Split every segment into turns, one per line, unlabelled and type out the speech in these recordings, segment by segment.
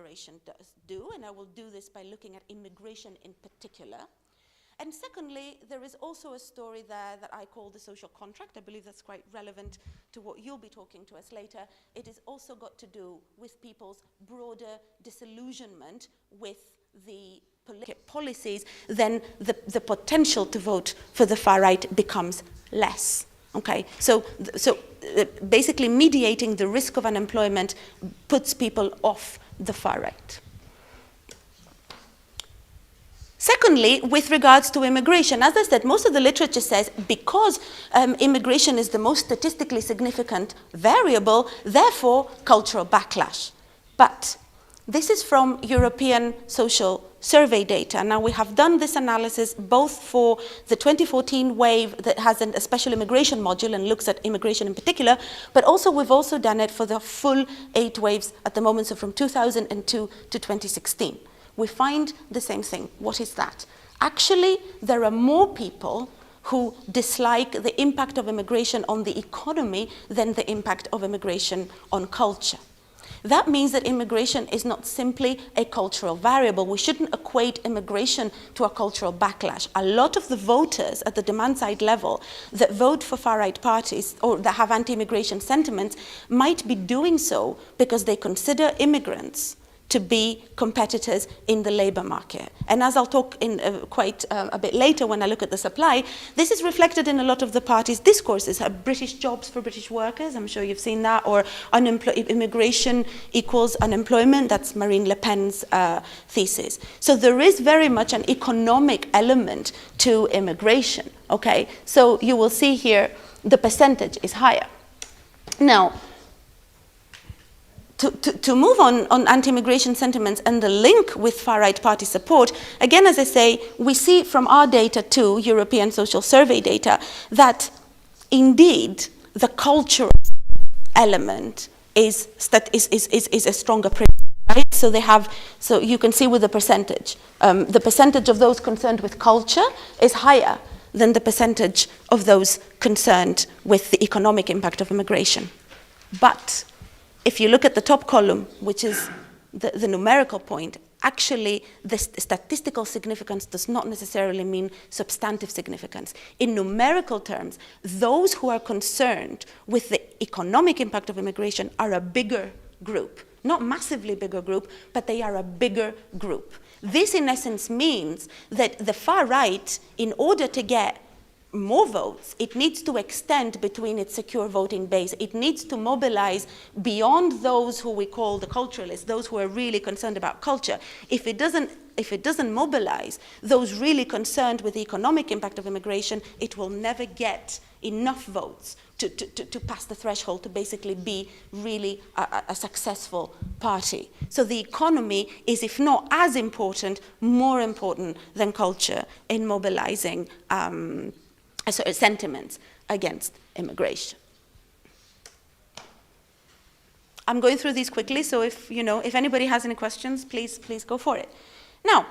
declaration does do, and I will do this by looking at immigration in particular. And secondly, there is also a story there that I call the social contract. I believe that's quite relevant to what you'll be talking to us later. It has also got to do with people's broader disillusionment with the policies. Then the potential to vote for the far right becomes less. Okay, so basically mediating the risk of unemployment puts people off the far right. Secondly, with regards to immigration, as I said, most of the literature says because immigration is the most statistically significant variable, therefore cultural backlash. But this is from European social survey data. Now, we have done this analysis both for the 2014 wave that has a special immigration module and looks at immigration in particular, but also we've also done it for the full 8 waves at the moment, so from 2002 to 2016. We find the same thing. What is that? Actually, there are more people who dislike the impact of immigration on the economy than the impact of immigration on culture. That means that immigration is not simply a cultural variable. We shouldn't equate immigration to a cultural backlash. A lot of the voters at the demand side level that vote for far-right parties or that have anti-immigration sentiments might be doing so because they consider immigrants to be competitors in the labor market. And as I'll talk in quite a bit later when I look at the supply, this is reflected in a lot of the party's discourses. British jobs for British workers, I'm sure you've seen that, or immigration equals unemployment, that's Marine Le Pen's thesis. So there is very much an economic element to immigration, okay? So you will see here the percentage is higher. Now, to move on anti-immigration sentiments and the link with far-right party support, again, as I say, we see from our data too, European social survey data, that indeed the cultural element is a stronger principle, right? So you can see with the percentage of those concerned with culture is higher than the percentage of those concerned with the economic impact of immigration. But if you look at the top column, which is the numerical point, actually the statistical significance does not necessarily mean substantive significance. In numerical terms, those who are concerned with the economic impact of immigration are a bigger group. Not massively bigger group, but they are a bigger group. This in essence means that the far right, in order to get more votes, it needs to extend between its secure voting base. It needs to mobilize beyond those who we call the culturalists, those who are really concerned about culture. If it doesn't mobilize those really concerned with the economic impact of immigration, it will never get enough votes to pass the threshold to basically be really a successful party. So the economy is, if not as important, more important than culture in mobilizing sentiments against immigration. I'm going through these quickly, so if anybody has any questions, please go for it. Now,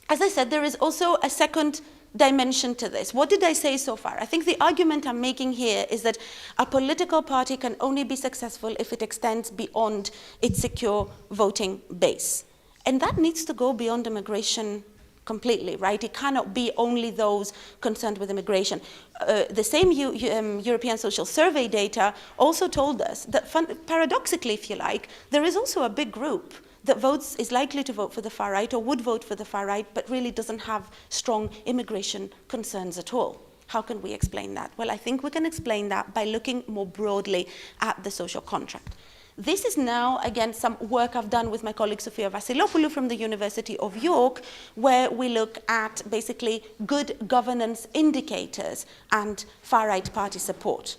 as I said, there is also a second dimension to this. What did I say so far? I think the argument I'm making here is that a political party can only be successful if it extends beyond its secure voting base. And that needs to go beyond immigration completely, right? It cannot be only those concerned with immigration. The same European social survey data also told us that, paradoxically, if you like, there is also a big group that is likely to vote for the far right or would vote for the far right, but really doesn't have strong immigration concerns at all. How can we explain that? Well, I think we can explain that by looking more broadly at the social contract. This is now, again, some work I've done with my colleague Sofia Vassilopoulou from the University of York, where we look at basically good governance indicators and far-right party support.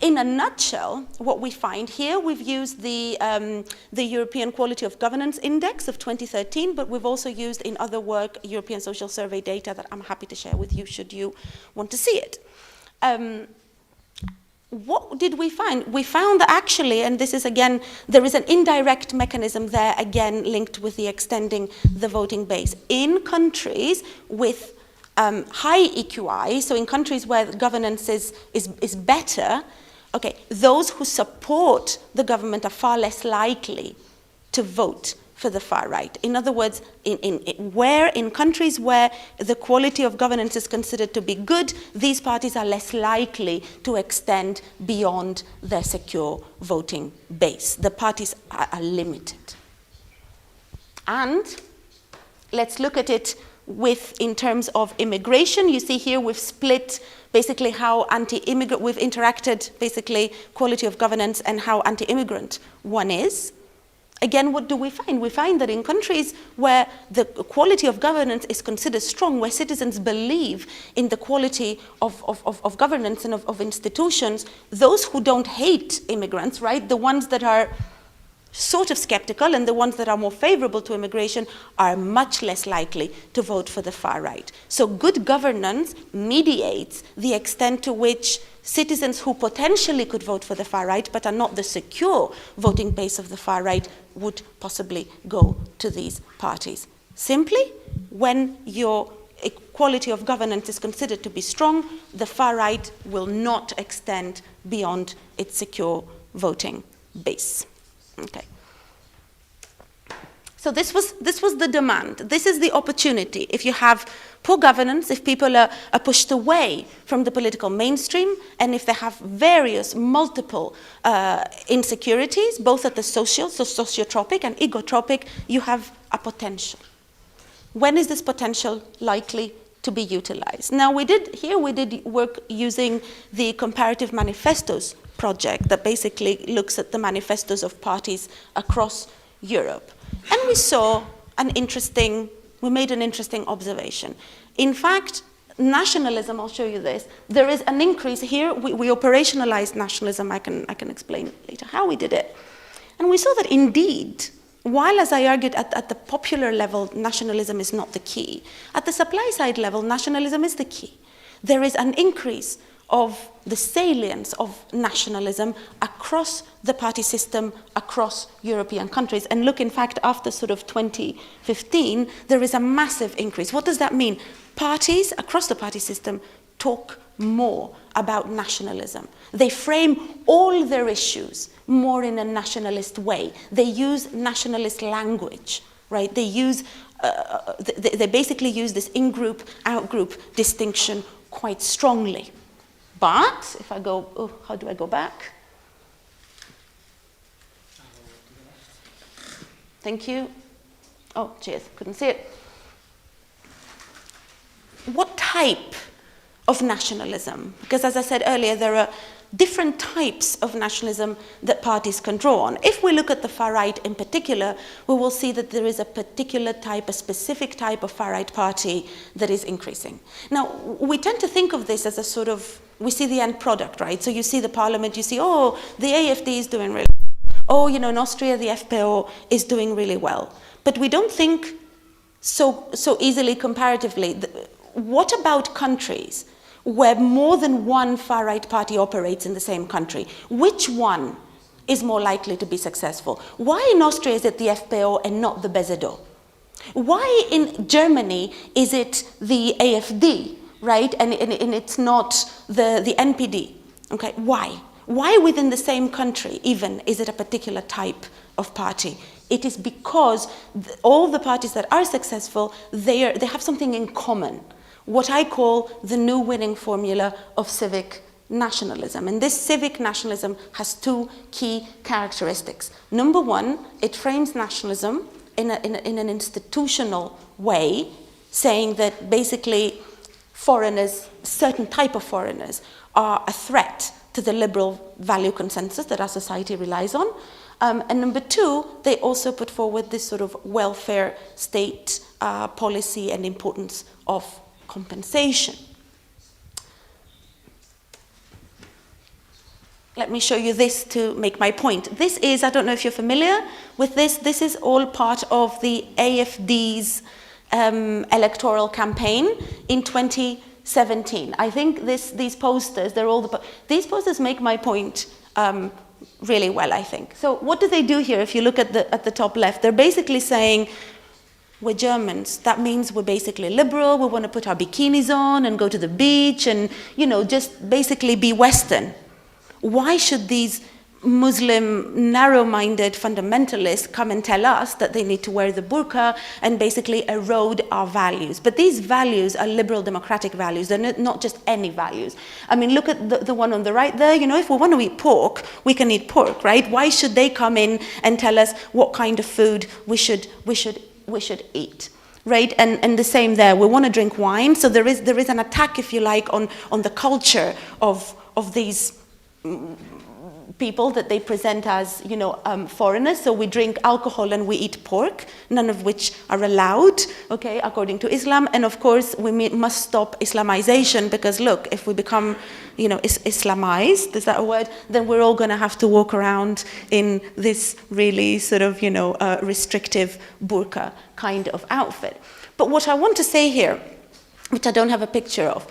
In a nutshell, what we find here, we've used the European Quality of Governance Index of 2013, but we've also used in other work European Social Survey data that I'm happy to share with you should you want to see it. What did we find? We found that actually, and this is again, there is an indirect mechanism there, again linked with the extending the voting base. In countries with high EQI, so in countries where governance is better, okay, those who support the government are far less likely to vote for the far right. In other words, in countries where the quality of governance is considered to be good, these parties are less likely to extend beyond their secure voting base. The parties are limited. And let's look at it in terms of immigration. You see here we've split basically how anti-immigrant, we've interacted basically quality of governance and how anti-immigrant one is. Again, what do we find? We find that in countries where the quality of governance is considered strong, where citizens believe in the quality of governance and of institutions, those who don't hate immigrants, right, the ones that are sort of skeptical and the ones that are more favorable to immigration are much less likely to vote for the far right. So good governance mediates the extent to which citizens who potentially could vote for the far right but are not the secure voting base of the far right would possibly go to these parties. Simply, when your quality of governance is considered to be strong, the far right will not extend beyond its secure voting base. Okay. So this was the demand. This is the opportunity. If you have poor governance, if people are pushed away from the political mainstream, and if they have multiple insecurities, both at the social, so sociotropic and egotropic, you have a potential. When is this potential likely to be utilized? Now we did work using the Comparative Manifestos project that basically looks at the manifestos of parties across Europe. And we made an interesting observation. In fact, nationalism, I'll show you this, there is an increase here. We operationalized nationalism. I can explain later how we did it. And we saw that indeed, while, as I argued, at the popular level, nationalism is not the key, at the supply side level, nationalism is the key. There is an increase of the salience of nationalism across the party system, across European countries. And look, in fact, after sort of 2015, there is a massive increase. What does that mean? Parties across the party system talk more about nationalism. They frame all their issues more in a nationalist way. They use nationalist language, right? They basically use this in-group, out-group distinction quite strongly. But if I go, how do I go back? Thank you. Oh, cheers, couldn't see it. What type of nationalism? Because as I said earlier, there are different types of nationalism that parties can draw on. If we look at the far right in particular, we will see that there is a particular type, a specific type of far right party that is increasing. Now, we tend to think of this as a sort of, we see the end product, right? So you see the parliament, you see, oh, the AFD is doing really well. Oh, in Austria, the FPO is doing really well. But we don't think so easily comparatively. What about countries where more than one far-right party operates in the same country? Which one is more likely to be successful? Why in Austria is it the FPO and not the BZÖ? Why in Germany is it the AFD, right? And it's not the NPD. Okay, why? Why within the same country even is it a particular type of party? It is because all the parties that are successful, they have something in common. What I call the new winning formula of civic nationalism. And this civic nationalism has two key characteristics. Number one, it frames nationalism in an institutional way, saying that basically foreigners, certain type of foreigners, are a threat to the liberal value consensus that our society relies on. And number two, they also put forward this sort of welfare state policy and importance of compensation. Let me show you this to make my point. This is, I don't know if you're familiar with this, this is all part of the AFD's electoral campaign in 2017. I think these posters, these posters make my point really well, I think. So what do they do here? If you look at the top left, they're basically saying, we're Germans. That means we're basically liberal. We want to put our bikinis on and go to the beach and, just basically be Western. Why should these Muslim, narrow-minded fundamentalists come and tell us that they need to wear the burqa and basically erode our values. But these values are liberal democratic values. They're not just any values. I mean, look at the one on the right there. You know, if we want to eat pork, we can eat pork, right? Why should they come in and tell us what kind of food we should eat? Right, and the same there. We want to drink wine, so there is an attack, if you like, on the culture of these people that they present as, you know, foreigners. So we drink alcohol and we eat pork, none of which are allowed, okay, according to Islam. And of course, we must stop Islamization, because look, if we become, you know, Islamized, is that a word? Then we're all going to have to walk around in this really sort of, you know, restrictive burqa kind of outfit. But what I want to say here, which I don't have a picture of,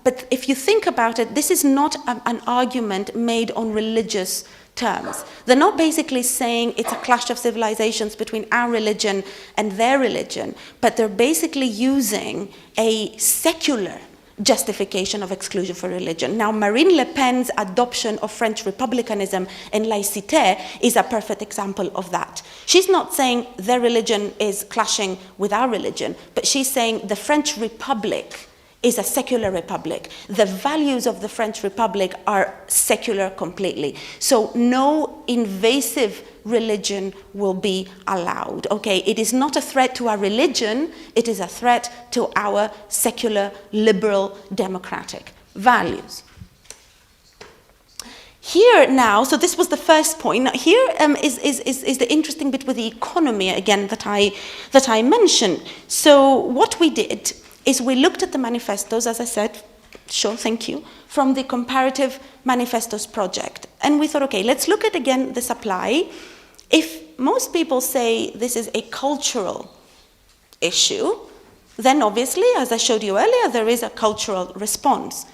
but if you think about it, this is not an argument made on religious terms. They're not basically saying it's a clash of civilizations between our religion and their religion, but they're basically using a secular justification of exclusion for religion. Now, Marine Le Pen's adoption of French republicanism and laïcité is a perfect example of that. She's not saying their religion is clashing with our religion, but she's saying the French Republic is a secular republic. The values of the French Republic are secular completely. So no invasive religion will be allowed. Okay, it is not a threat to our religion, it is a threat to our secular, liberal, democratic values. Here now, so this was the first point. Now here is the interesting bit with the economy again that I mentioned. So what we did is we looked at the manifestos, as I said, sure, thank you, from the Comparative Manifestos project. And we thought, okay, let's look at again the supply. If most people say this is a cultural issue, then obviously, as I showed you earlier, there is a cultural response.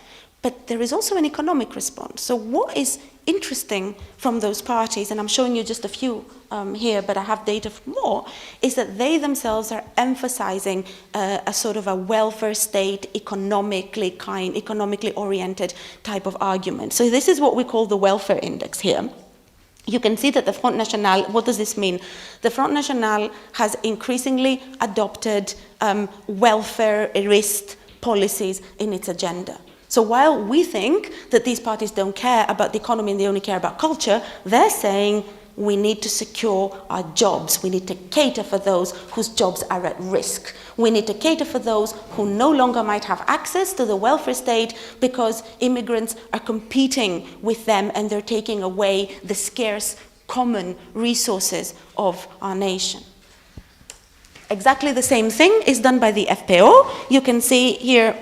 But there is also an economic response. So what is interesting from those parties, and I'm showing you just a few here, but I have data for more, is that they themselves are emphasizing a sort of a welfare state, economically oriented type of argument. So this is what we call the welfare index here. You can see that the Front National, what does this mean? The Front National has increasingly adopted welfareist policies in its agenda. So while we think that these parties don't care about the economy and they only care about culture, they're saying we need to secure our jobs. We need to cater for those whose jobs are at risk. We need to cater for those who no longer might have access to the welfare state because immigrants are competing with them and they're taking away the scarce common resources of our nation. Exactly the same thing is done by the FPO. You can see here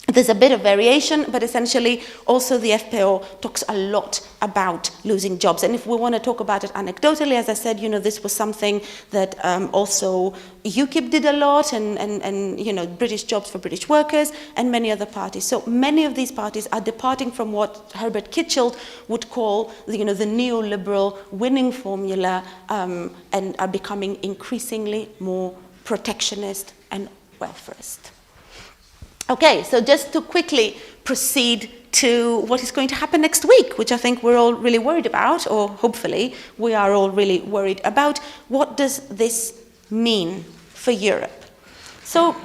there's a bit of variation, but essentially also the FPO talks a lot about losing jobs. And if we want to talk about it anecdotally, as I said, you know, this was something that also UKIP did a lot, and you know, British Jobs for British Workers, and many other parties. So many of these parties are departing from what Herbert Kitchell would call, you know, the neoliberal winning formula, and are becoming increasingly more protectionist and welfarist. Okay, so just to quickly proceed to what is going to happen next week, which I think we're all really worried about, or hopefully we are all really worried about. What does this mean for Europe? So,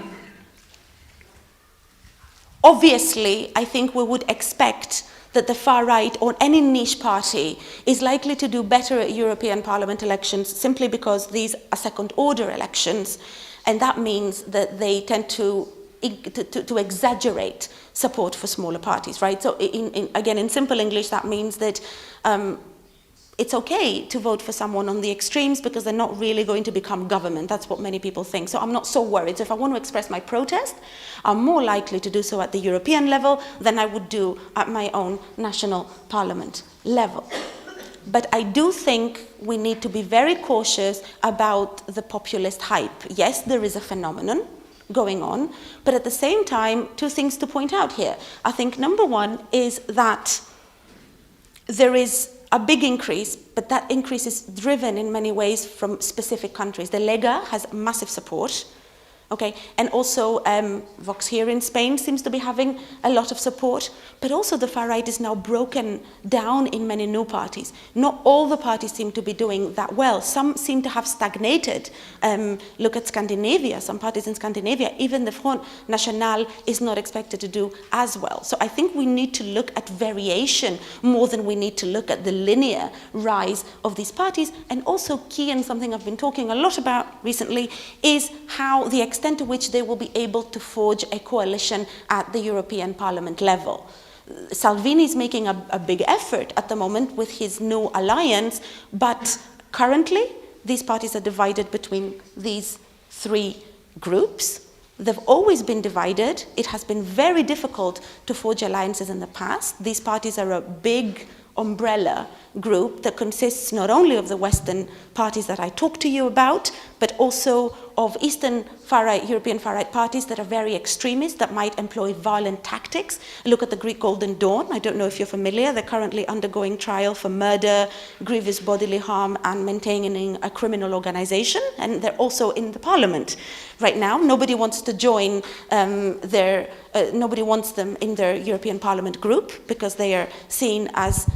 obviously, I think we would expect that the far right or any niche party is likely to do better at European Parliament elections simply because these are second-order elections, and that means that they tend to exaggerate support for smaller parties, right? So again, in simple English, that means that it's okay to vote for someone on the extremes because they're not really going to become government. That's what many people think. So I'm not so worried. So if I want to express my protest, I'm more likely to do so at the European level than I would do at my own national parliament level. But I do think we need to be very cautious about the populist hype. Yes, there is a phenomenon going on, but at the same time, two things to point out here. I think number one is that there is a big increase, but that increase is driven in many ways from specific countries. The Lega has massive support, Okay, and also Vox here in Spain seems to be having a lot of support, but also the far right is now broken down in many new parties. Not all the parties seem to be doing that well. Some seem to have stagnated. Look at Scandinavia, some parties in Scandinavia, even the Front National is not expected to do as well. So I think we need to look at variation more than we need to look at the linear rise of these parties. And also key, and something I've been talking a lot about recently, is how the extent to which they will be able to forge a coalition at the European Parliament level. Salvini is making a big effort at the moment with his new alliance, but currently these parties are divided between these three groups. They've always been divided. It has been very difficult to forge alliances in the past. These parties are a big umbrella group that consists not only of the Western parties that I talked to you about, but also of Eastern far-right, European far-right parties that are very extremist, that might employ violent tactics. Look at the Greek Golden Dawn. I don't know if you're familiar. They're currently undergoing trial for murder, grievous bodily harm, and maintaining a criminal organization. And they're also in the parliament right now. Nobody wants to join nobody wants them in their European Parliament group because they are seen as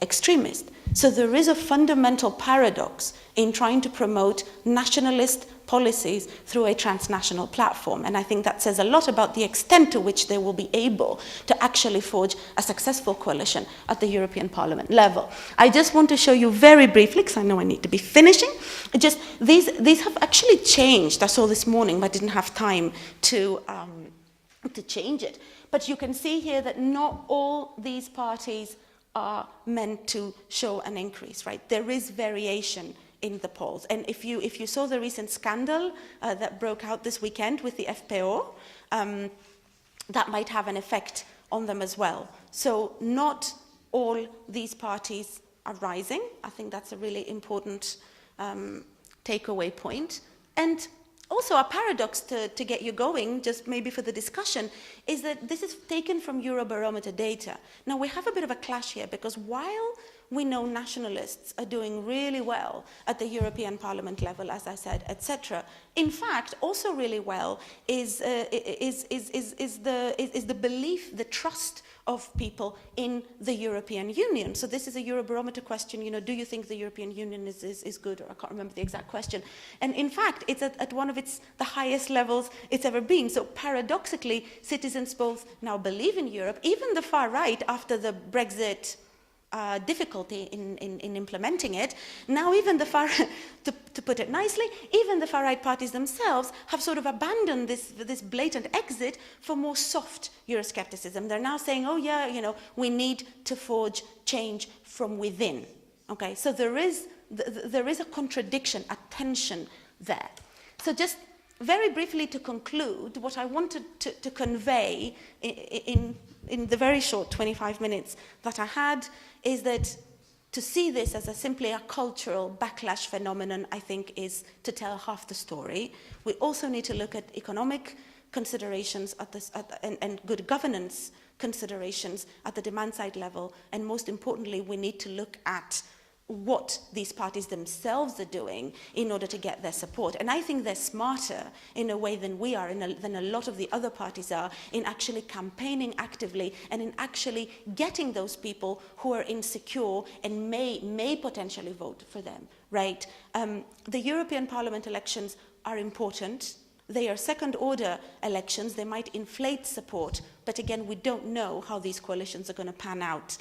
extremist. So there is a fundamental paradox in trying to promote nationalist policies through a transnational platform. And I think that says a lot about the extent to which they will be able to actually forge a successful coalition at the European Parliament level. I just want to show you very briefly, because I know I need to be finishing, just these have actually changed. I saw this morning, but I didn't have time to change it. But you can see here that not all these parties are meant to show an increase, right? There is variation in the polls. And if you saw the recent scandal that broke out this weekend with the FPO, that might have an effect on them as well. So not all these parties are rising. I think that's a really important takeaway point. And also a paradox to get you going, just maybe for the discussion, is that this is taken from Eurobarometer data. Now we have a bit of a clash here because while we know nationalists are doing really well at the European Parliament level, as I said, etc. In fact, also really well is the belief, the trust of people in the European Union. So this is a Eurobarometer question, do you think the European Union is good? Or I can't remember the exact question. And in fact, it's at one of the highest levels it's ever been. So paradoxically, citizens both now believe in Europe, even the far right after the Brexit difficulty in implementing it. Now even the far, to put it nicely, even the far-right parties themselves have sort of abandoned this blatant exit for more soft Euroscepticism. They're now saying, oh yeah, we need to forge change from within. Okay, so there is a contradiction, a tension there. So just very briefly to conclude, what I wanted to convey in the very short 25 minutes that I had is that to see this as simply a cultural backlash phenomenon, I think, is to tell half the story. We also need to look at economic considerations and good governance considerations at the demand side level. And most importantly, we need to look at what these parties themselves are doing in order to get their support. And I think they're smarter in a way than we are, than a lot of the other parties are, in actually campaigning actively and in actually getting those people who are insecure and may potentially vote for them, right? The European Parliament elections are important. They are second-order elections. They might inflate support, but again, we don't know how these coalitions are going to pan out.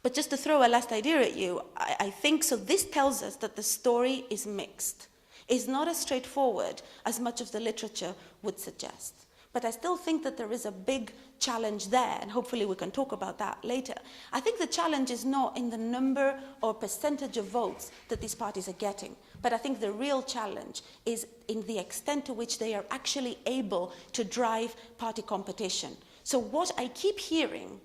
But just to throw a last idea at you, I think so this tells us that the story is mixed. It's not as straightforward as much of the literature would suggest. But I still think that there is a big challenge there, and hopefully we can talk about that later. I think the challenge is not in the number or percentage of votes that these parties are getting, but I think the real challenge is in the extent to which they are actually able to drive party competition. So what I keep hearing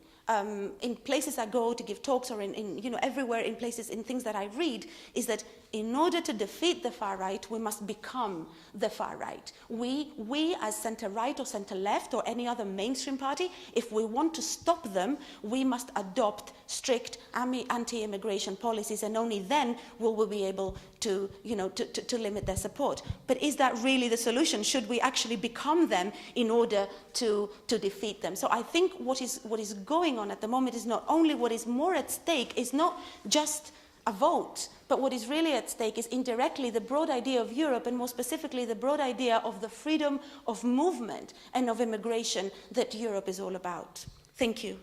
in places I go to give talks or in everywhere in places, in things that I read, is that in order to defeat the far right, we must become the far right. We as center-right or center-left or any other mainstream party, if we want to stop them, we must adopt strict anti-immigration policies, and only then will we be able to, to limit their support. But is that really the solution? Should we actually become them in order to defeat them? So I think what is going on at the moment is not only what is more at stake, is not just a vote, but what is really at stake is indirectly the broad idea of Europe, and more specifically the broad idea of the freedom of movement and of immigration that Europe is all about. Thank you.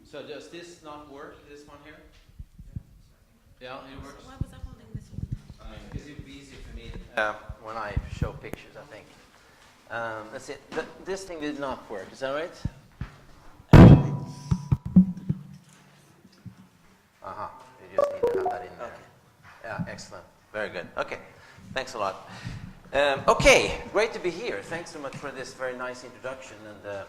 So does this not work, this one here? Yeah, it works.
Why was I holding this one?
Because it would be easy for me when I show pictures, I think. That's it. This thing did not work, is that right? You just need to have that in there. Okay. Yeah, excellent. Very good. Okay, thanks a lot. Okay, great to be here. Thanks so much for this very nice introduction and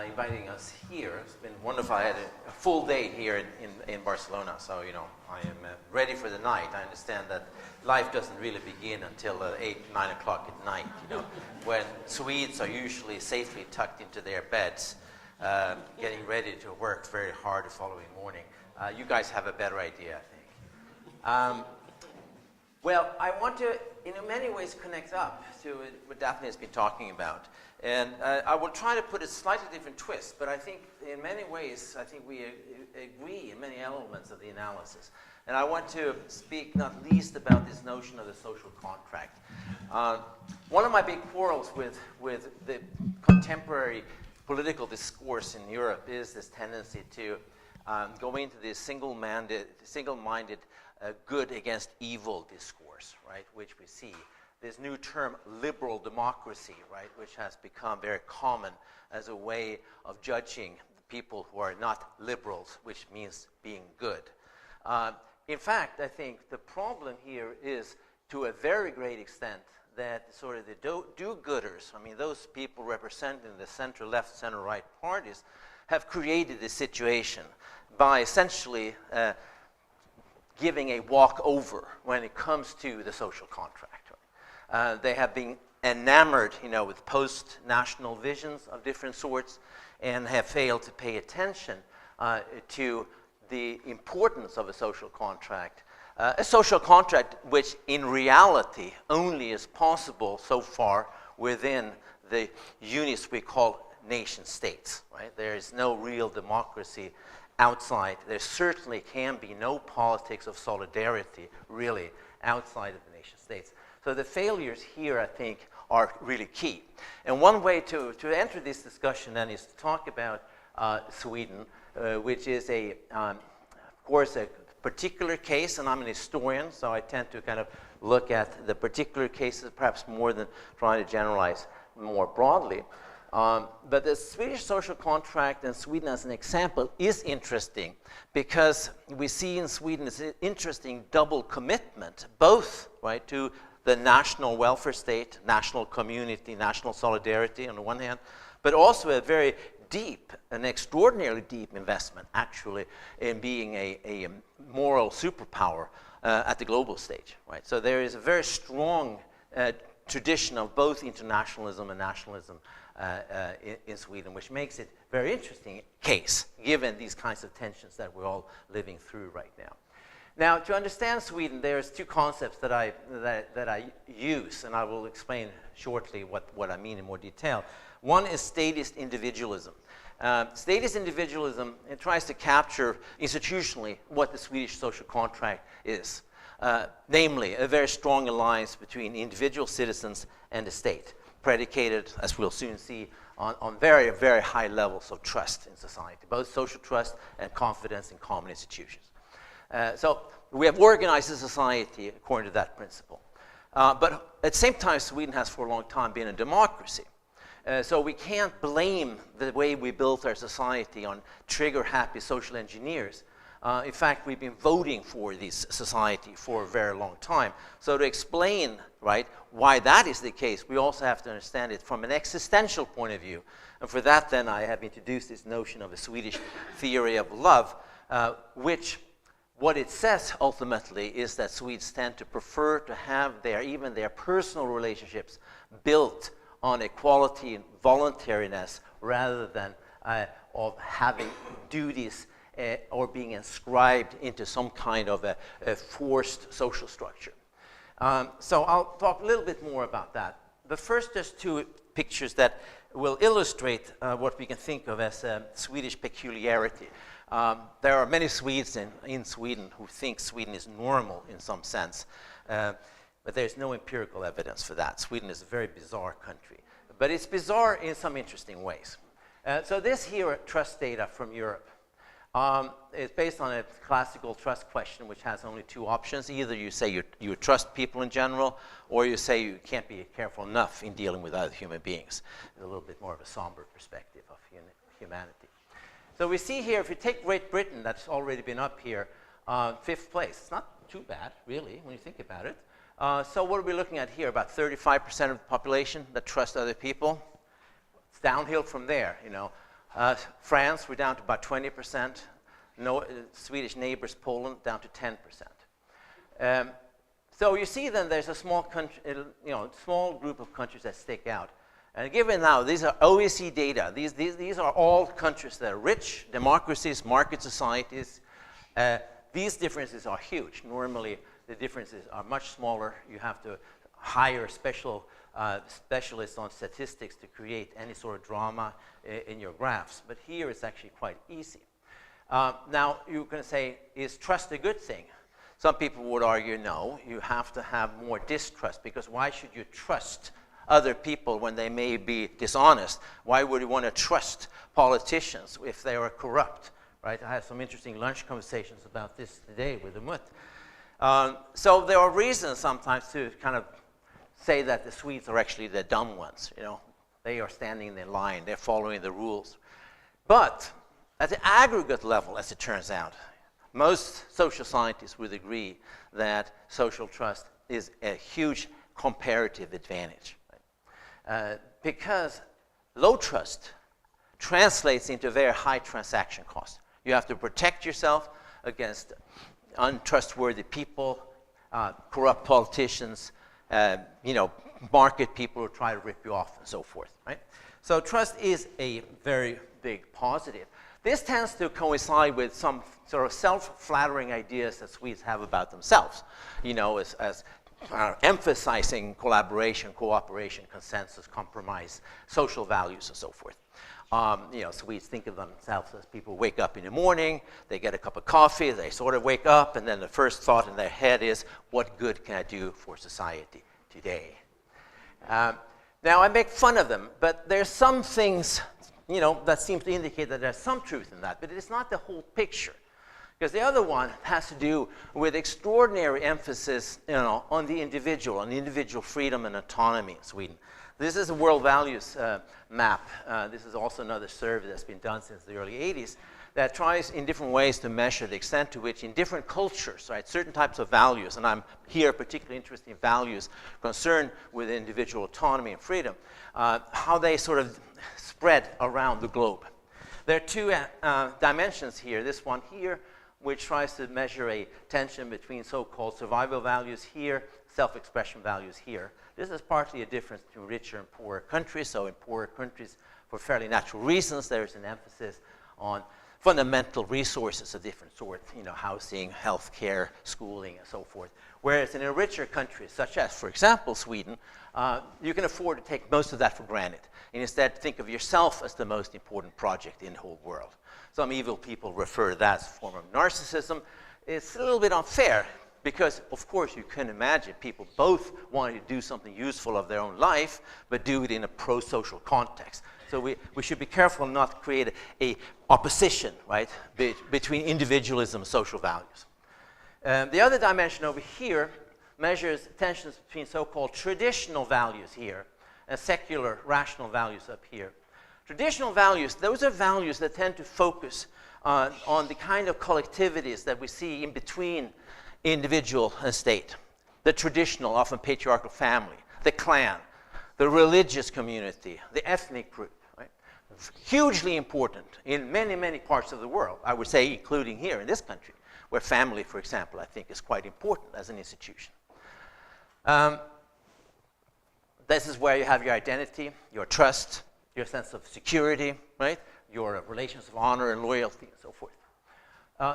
inviting us here. It's been wonderful. I had a full day here in Barcelona, so I am ready for the night. I understand that life doesn't really begin until 8, 9 o'clock at night, when Swedes are usually safely tucked into their beds, getting ready to work very hard the following morning. You guys have a better idea, I think. Well, I want to, in many ways, connect up to what Daphne has been talking about. And I will try to put a slightly different twist, but I think in many ways, I think we agree in many elements of the analysis. And I want to speak not least about this notion of the social contract. One of my big quarrels with the contemporary political discourse in Europe is this tendency to go into this single-minded good against evil discourse, right, which we see. This new term, liberal democracy, right, which has become very common as a way of judging the people who are not liberals, which means being good. In fact, I think the problem here is, to a very great extent, that sort of the do-gooders, I mean, those people representing the center-left, center-right parties, have created this situation by essentially giving a walkover when it comes to the social contract. They have been enamored, with post-national visions of different sorts, and have failed to pay attention to the importance of a social contract. A social contract which, in reality, only is possible so far within the units we call nation states. Right? There is no real democracy outside. There certainly can be no politics of solidarity, really, outside of the nation states. So the failures here, I think, are really key. And one way to enter this discussion then is to talk about Sweden, which is of course, a particular case, and I'm an historian, so I tend to kind of look at the particular cases perhaps more than trying to generalize more broadly. But the Swedish social contract and Sweden as an example is interesting because we see in Sweden this interesting double commitment, both, right, to the national welfare state, national community, national solidarity on the one hand, but also a very deep, an extraordinarily deep investment, actually, in being a moral superpower at the global stage, right? So there is a very strong tradition of both internationalism and nationalism in Sweden, which makes it a very interesting case, given these kinds of tensions that we're all living through right now. Now, to understand Sweden, there's two concepts that I use, and I will explain shortly what I mean in more detail. One is statist individualism. Statist individualism, it tries to capture institutionally what the Swedish social contract is, namely a very strong alliance between individual citizens and the state, predicated, as we'll soon see, on very, very high levels of trust in society, both social trust and confidence in common institutions. So we have organized a society according to that principle. But at the same time, Sweden has for a long time been a democracy. So we can't blame the way we built our society on trigger-happy social engineers In fact, we've been voting for this society for a very long time. So to explain, right, why that is the case, we also have to understand it from an existential point of view. And for that, then, I have introduced this notion of a Swedish theory of love, which what it says ultimately is that Swedes tend to prefer to have even their personal relationships built on equality and voluntariness rather than of having duties or being inscribed into some kind of a forced social structure. So I'll talk a little bit more about that. But first, just two pictures that will illustrate what we can think of as a Swedish peculiarity. There are many Swedes in Sweden who think Sweden is normal in some sense, but there's no empirical evidence for that. Sweden is a very bizarre country, but it's bizarre in some interesting ways. So this here are trust data from Europe. It's based on a classical trust question, which has only two options. Either you say you trust people in general, or you say you can't be careful enough in dealing with other human beings. It's a little bit more of a somber perspective of humanity. So we see here, if you take Great Britain, that's already been up here, 5th place. It's not too bad, really, when you think about it. So what are we looking at here? About 35% of the population that trust other people. It's downhill from there, you know. France, we're down to about 20%. Swedish neighbors, Poland, down to 10%. So you see then there's a small country, small group of countries that stick out. And given now, these are OECD data. These are all countries that are rich, democracies, market societies. These differences are huge. Normally, the differences are much smaller. You have to hire specialists on statistics to create any sort of drama in your graphs. But here it's actually quite easy. Now, you can say, is trust a good thing? Some people would argue, no, you have to have more distrust, because why should you trust other people when they may be dishonest? Why would you want to trust politicians if they are corrupt, right? I had some interesting lunch conversations about this today with Umut. So there are reasons sometimes to kind of say that the Swedes are actually the dumb ones, you know. They are standing in their line, they're following the rules. But at the aggregate level, as it turns out, most social scientists would agree that social trust is a huge comparative advantage. Because low trust translates into very high transaction costs. You have to protect yourself against untrustworthy people, corrupt politicians, market people who try to rip you off and so forth, right? So trust is a very big positive. This tends to coincide with some sort of self-flattering ideas that Swedes have about themselves, as emphasizing collaboration, cooperation, consensus, compromise, social values, and so forth. Swedes think of themselves as people who wake up in the morning, they get a cup of coffee, they sort of wake up, and then the first thought in their head is, what good can I do for society today? Now, I make fun of them, but there's some things, that seem to indicate that there's some truth in that, but it's not the whole picture. Because the other one has to do with extraordinary emphasis, on the individual, on individual freedom and autonomy in Sweden. This is a world values map. This is also another survey that's been done since the early 80s that tries in different ways to measure the extent to which in different cultures, right, certain types of values, and I'm here particularly interested in values concerned with individual autonomy and freedom, how they sort of spread around the globe. There are two dimensions here. This one here, which tries to measure a tension between so-called survival values here, self-expression values here. This is partly a difference between richer and poorer countries. So in poorer countries, for fairly natural reasons, there's an emphasis on fundamental resources of different sorts, housing, healthcare, schooling, and so forth. Whereas in a richer country, such as, for example, Sweden, you can afford to take most of that for granted, and instead think of yourself as the most important project in the whole world. Some evil people refer to that as a form of narcissism. It's a little bit unfair, because, of course, you can imagine people both wanting to do something useful of their own life, but do it in a pro-social context. So we should be careful not to create a opposition, right, between individualism and social values. The other dimension over here measures tensions between so-called traditional values here and secular, rational values up here. Traditional values, those are values that tend to focus on the kind of collectivities that we see in between individual and state. The traditional, often patriarchal family, the clan, the religious community, the ethnic group. Right? Hugely important in many, many parts of the world, I would say, including here in this country, where family, for example, I think is quite important as an institution. This is where you have your identity, your trust, your sense of security, right? Your relations of honor and loyalty and so forth.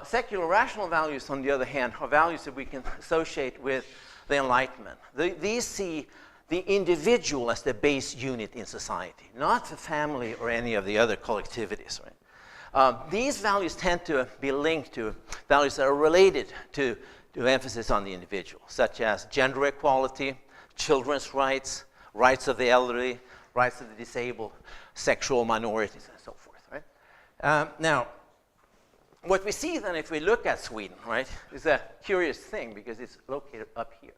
Secular rational values, on the other hand, are values that we can associate with the Enlightenment. These see the individual as the base unit in society, not the family or any of the other collectivities. Right? These values tend to be linked to values that are related to emphasis on the individual, such as gender equality, children's rights, rights of the elderly, rights of the disabled, sexual minorities, and so forth. Right? Now, what we see then, if we look at Sweden, right, is a curious thing because it's located up here.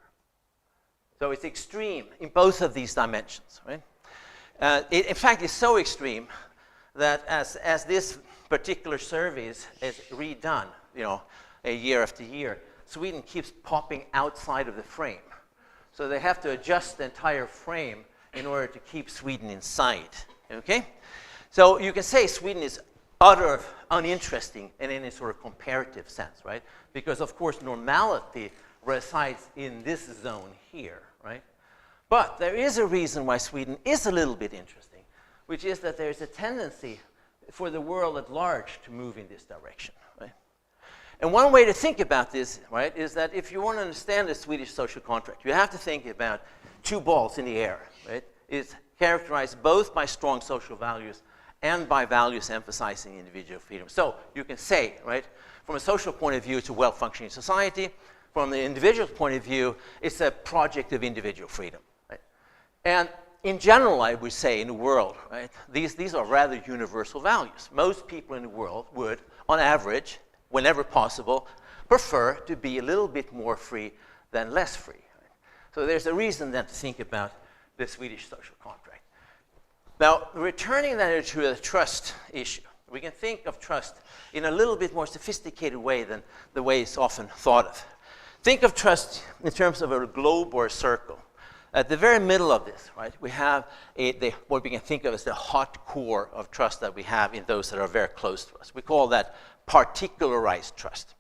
So it's extreme in both of these dimensions, right? In fact, it's so extreme that as this particular survey is redone, you know, year after year, Sweden keeps popping outside of the frame. So they have to adjust the entire frame in order to keep Sweden inside, okay? So you can say Sweden is utterly uninteresting in any sort of comparative sense, right? Because, of course, normality resides in this zone here, right? But there is a reason why Sweden is a little bit interesting, which is that there's a tendency for the world at large to move in this direction, right? And one way to think about this, right, is that if you want to understand the Swedish social contract, you have to think about two balls in the air, right? It's characterized both by strong social values and by values emphasizing individual freedom. So you can say, right, from a social point of view, it's a well-functioning society. From the individual's point of view, it's a project of individual freedom, right? And in general, I would say in the world, right, these are rather universal values. Most people in the world would, on average, whenever possible, prefer to be a little bit more free than less free. Right? So there's a reason then to think about the Swedish social contract. Now, returning then to the trust issue, we can think of trust in a little bit more sophisticated way than the way it's often thought of. Think of trust in terms of a globe or a circle. At the very middle of this, right, we have what we can think of as the hot core of trust that we have in those that are very close to us. We call that particularized trust.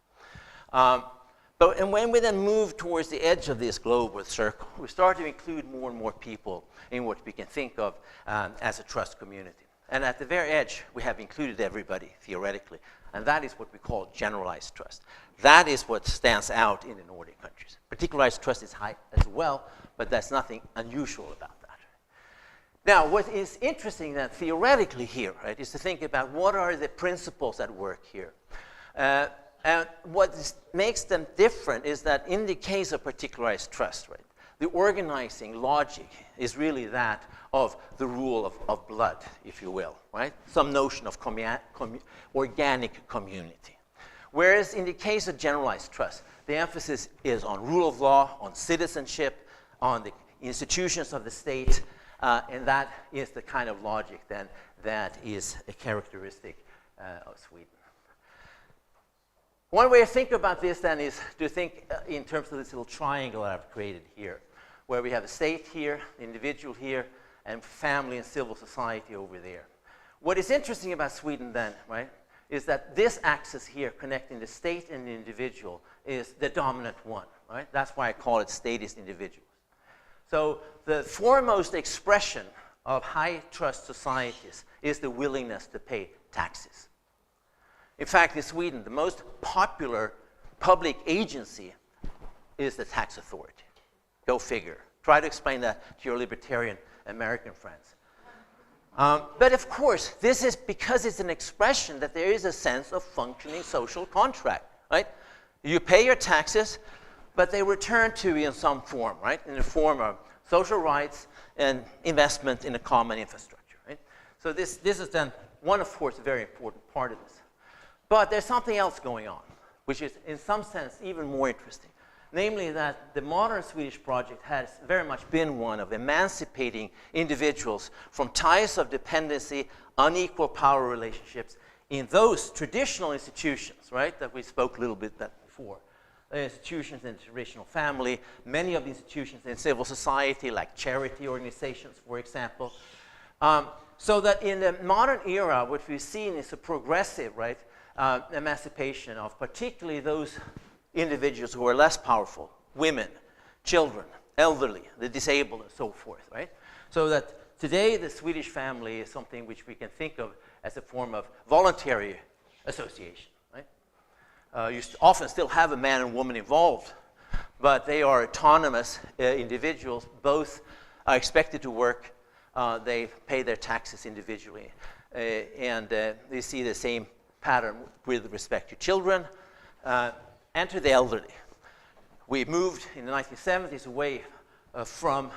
And when we then move towards the edge of this globe or circle, we start to include more and more people in what we can think of as a trust community. And at the very edge, we have included everybody, theoretically. And that is what we call generalized trust. That is what stands out in the Nordic countries. Particularized trust is high as well, but there's nothing unusual about that. Now, what is interesting then theoretically here, right, is to think about what are the principles at work here. And what makes them different is that in the case of particularized trust, right, the organizing logic is really that of the rule of blood, if you will, right? Some notion of organic community. Whereas in the case of generalized trust, the emphasis is on rule of law, on citizenship, on the institutions of the state, and that is the kind of logic then that is a characteristic of Sweden. One way to think about this then is to think in terms of this little triangle that I've created here, where we have a state here, individual here, and family and civil society over there. What is interesting about Sweden then, right, is that this axis here connecting the state and the individual is the dominant one, right? That's why I call it statist individuals. So the foremost expression of high trust societies is the willingness to pay taxes. In fact, in Sweden, the most popular public agency is the tax authority. Go figure. Try to explain that to your libertarian American friends. But of course, this is because it's an expression that there is a sense of functioning social contract, right? You pay your taxes, but they return to you in some form, right? In the form of social rights and investment in a common infrastructure, right? So this is then one, of course, a very important part of this. But there's something else going on, which is in some sense even more interesting. Namely that the modern Swedish project has very much been one of emancipating individuals from ties of dependency, unequal power relationships, in those traditional institutions, right, that we spoke a little bit that before. Institutions in the traditional family, many of the institutions in civil society, like charity organizations, for example. So that in the modern era, what we've seen is a progressive, right, emancipation of particularly those individuals who are less powerful, women, children, elderly, the disabled, and so forth, right? So that today the Swedish family is something which we can think of as a form of voluntary association, right? You often still have a man and woman involved, but they are autonomous individuals. Both are expected to work. They pay their taxes individually, and they see the same pattern with respect to children and to the elderly. We moved in the 1970s away from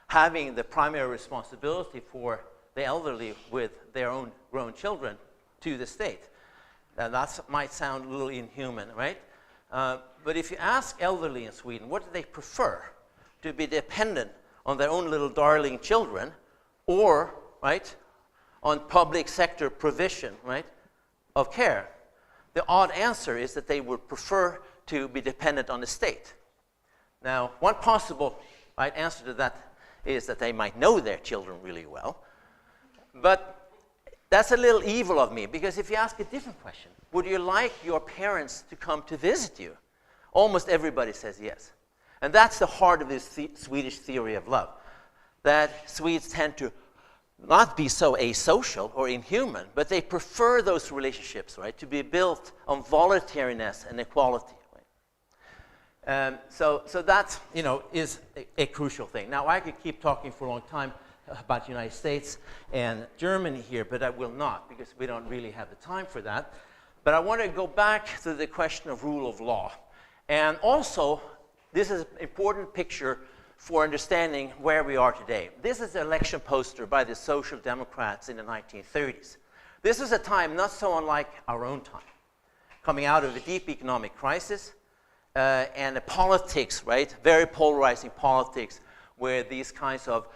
having the primary responsibility for the elderly with their own grown children to the state. Now that might sound a little inhuman, right? But if you ask elderly in Sweden, what do they prefer? To be dependent on their own little darling children, or, right, on public sector provision, right, of care? The odd answer is that they would prefer to be dependent on the state. Now, one possible, right, answer to that is that they might know their children really well. But that's a little evil of me, because if you ask a different question, would you like your parents to come to visit you? Almost everybody says yes. And that's the heart of this Swedish theory of love, that Swedes tend to not be so asocial or inhuman, but they prefer those relationships, right, to be built on voluntariness and equality. Right? So that, you know, is a crucial thing. Now, I could keep talking for a long time about the United States and Germany here, but I will not, because we don't really have the time for that. But I want to go back to the question of rule of law. And also, this is an important picture for understanding where we are today. This is an election poster by the Social Democrats in the 1930s. This is a time not so unlike our own time, coming out of a deep economic crisis and a politics, right, very polarizing politics, where these kinds of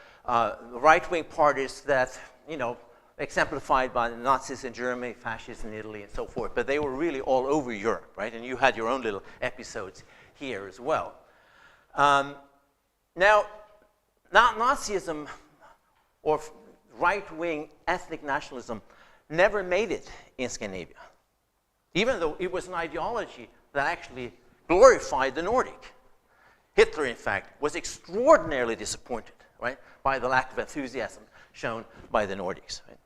right-wing parties that, you know, exemplified by the Nazis in Germany, fascists in Italy, and so forth, but they were really all over Europe, right? And you had your own little episodes here as well. Now, Nazism or right-wing ethnic nationalism never made it in Scandinavia, even though it was an ideology that actually glorified the Nordic. Hitler, in fact, was extraordinarily disappointed, right, by the lack of enthusiasm shown by the Nordics. Right?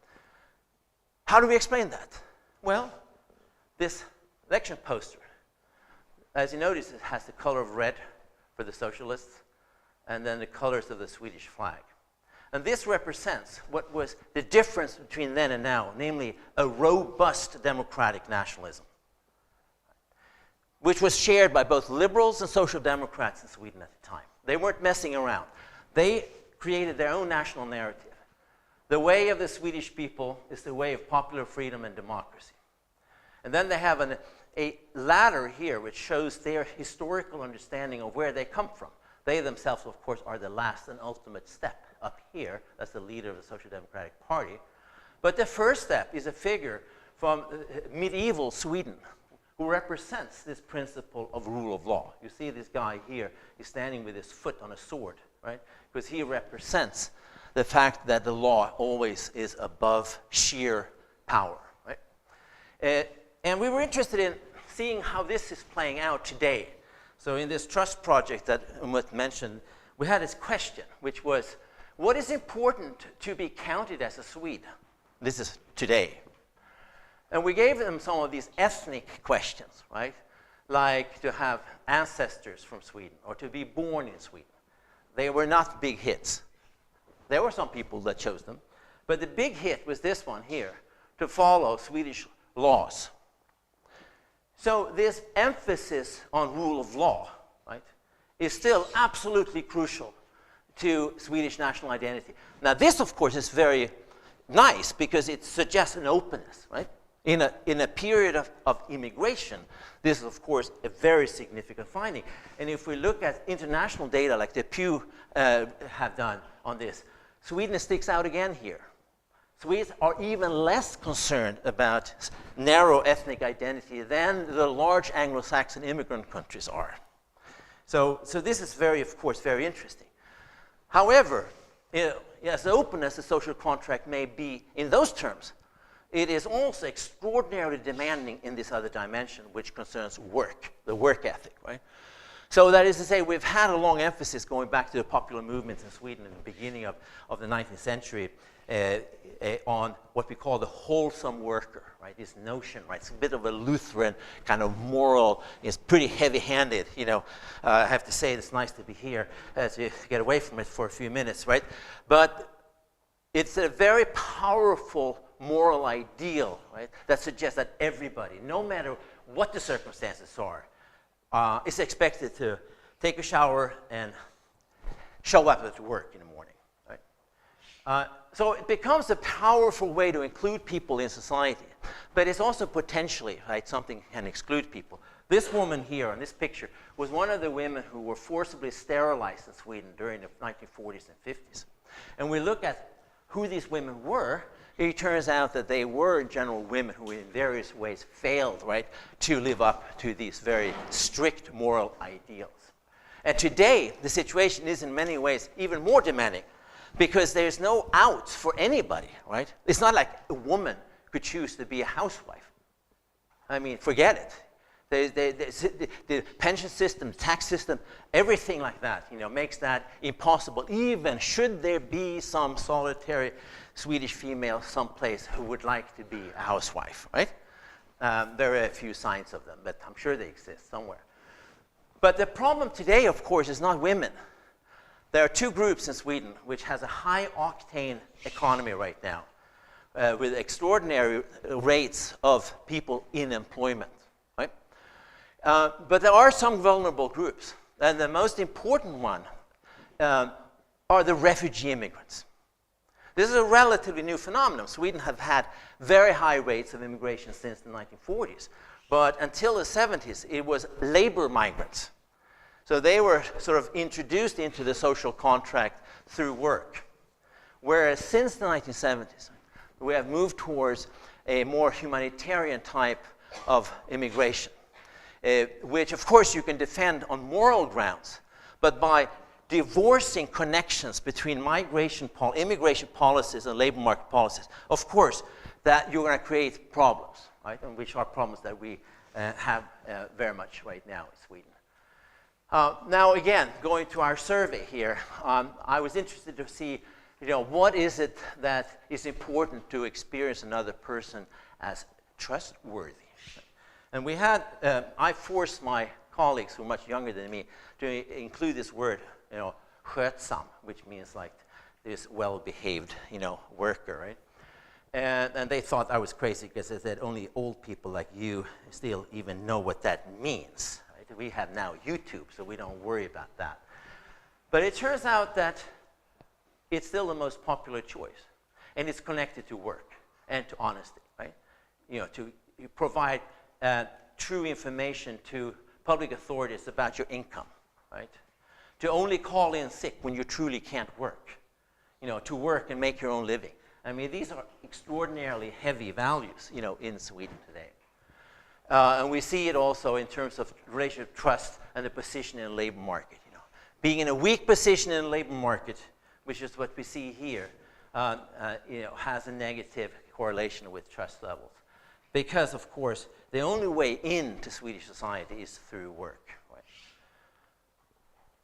How do we explain that? Well, this election poster, as you notice, it has the color of red for the socialists, and then the colors of the Swedish flag. And this represents what was the difference between then and now, namely a robust democratic nationalism, which was shared by both liberals and social democrats in Sweden at the time. They weren't messing around. They created their own national narrative. The way of the Swedish people is the way of popular freedom and democracy. And then they have a ladder here which shows their historical understanding of where they come from. They themselves, of course, are the last and ultimate step up here. That's the leader of the Social Democratic Party. But the first step is a figure from medieval Sweden who represents this principle of rule of law. You see this guy here, he's standing with his foot on a sword, right? Because he represents the fact that the law always is above sheer power, right? And we were interested in seeing how this is playing out today. So in this trust project that Umut mentioned, we had this question, which was, what is important to be counted as a Swede? This is today. And we gave them some of these ethnic questions, right? Like to have ancestors from Sweden or to be born in Sweden. They were not big hits. There were some people that chose them. But the big hit was this one here, to follow Swedish laws. So this emphasis on rule of law, right, is still absolutely crucial to Swedish national identity. Now this, of course, is very nice because it suggests an openness, right? In a period of immigration, this is, of course, a very significant finding. And if we look at international data like the Pew have done on this, Sweden sticks out again here. Swedes are even less concerned about narrow ethnic identity than the large Anglo-Saxon immigrant countries are. So this is of course, very interesting. However, as open as the social contract may be in those terms, it is also extraordinarily demanding in this other dimension, which concerns work, the work ethic, right? So that is to say, we've had a long emphasis going back to the popular movements in Sweden in the beginning of the 19th century on what we call the wholesome worker, right? This notion, right? It's a bit of a Lutheran kind of moral, it's pretty heavy-handed, you know. I have to say it's nice to be here to get away from it for a few minutes, right? But it's a very powerful moral ideal, right? That suggests that everybody, no matter what the circumstances are, is expected to take a shower and show up at work in the morning, right? So it becomes a powerful way to include people in society, but it's also potentially, right, something can exclude people. This woman here in this picture was one of the women who were forcibly sterilized in Sweden during the 1940s and 50s. And we look at who these women were, it turns out that they were in general women who in various ways failed, right, to live up to these very strict moral ideals. And today, the situation is in many ways even more demanding because there's no outs for anybody, right? It's not like a woman could choose to be a housewife. I mean, forget it. The pension system, tax system, everything like that, you know, makes that impossible, even should there be some solitary Swedish female someplace who would like to be a housewife, right? There are a few signs of them, but I'm sure they exist somewhere. But the problem today, of course, is not women. There are two groups in Sweden which has a high-octane economy right now with extraordinary rates of people in employment. But there are some vulnerable groups, and the most important one are the refugee immigrants. This is a relatively new phenomenon. Sweden have had very high rates of immigration since the 1940s, but until the 70s, it was labor migrants. So they were sort of introduced into the social contract through work, whereas since the 1970s, we have moved towards a more humanitarian type of immigration. Which, of course, you can defend on moral grounds, but by divorcing connections between immigration policies and labor market policies, of course, that you're going to create problems, right? And which are problems that we have very much right now in Sweden. Now, again, going to our survey here, I was interested to see, you know, what is it that is important to experience another person as trustworthy? And we had, I forced my colleagues who are much younger than me to include this word, you know, skötsam, which means like this well-behaved, you know, worker, right? And they thought I was crazy because they said only old people like you still even know what that means. Right? We have now YouTube, so we don't worry about that. But it turns out that it's still the most popular choice, and it's connected to work and to honesty, right? You know, to provide true information to public authorities about your income, right? To only call in sick when you truly can't work, you know, to work and make your own living. I mean, these are extraordinarily heavy values, you know, in Sweden today. And we see it also in terms of relationship of trust and the position in the labor market, you know. Being in a weak position in the labor market, which is what we see here, you know, has a negative correlation with trust levels. Because, of course, the only way into Swedish society is through work. Right?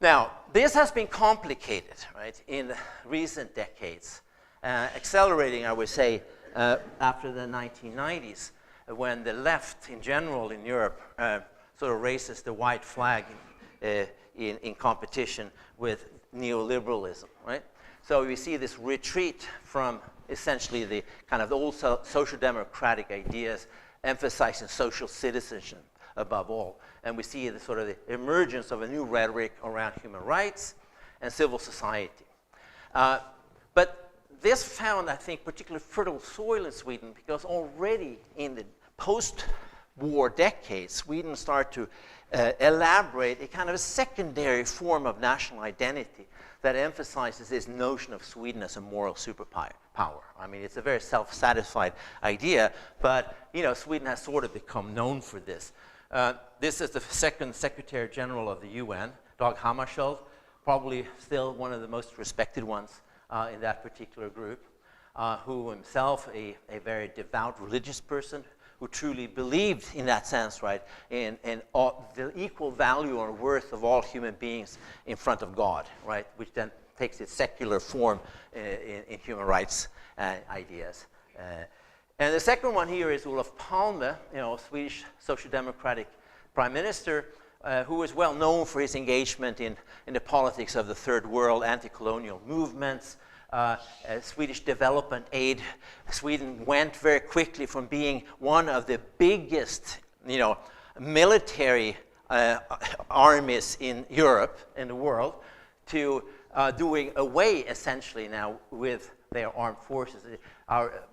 Now, this has been complicated, right, in recent decades, accelerating, I would say, after the 1990s, when the left in general in Europe sort of raises the white flag in competition with neoliberalism, right? So we see this retreat from essentially the kind of the old social democratic ideas, emphasizing social citizenship above all. And we see the sort of the emergence of a new rhetoric around human rights and civil society. But this found, I think, particularly fertile soil in Sweden because already in the post-war decades, Sweden started to elaborate a kind of a secondary form of national identity that emphasizes this notion of Sweden as a moral superpower. power. I mean, it's a very self-satisfied idea, but, you know, Sweden has sort of become known for this. This is the second Secretary General of the UN, Dag Hammarskjöld, probably still one of the most respected ones in that particular group, who himself a very devout religious person, who truly believed in that sense, right, in the equal value or worth of all human beings in front of God, right, which then takes its secular form in human rights ideas. And the second one here is Olof Palme, you know, Swedish Social Democratic Prime Minister, who is well known for his engagement in the politics of the Third World, anti-colonial movements, Swedish development aid. Sweden went very quickly from being one of the biggest, you know, military armies in Europe, in the world, to doing away essentially now with their armed forces.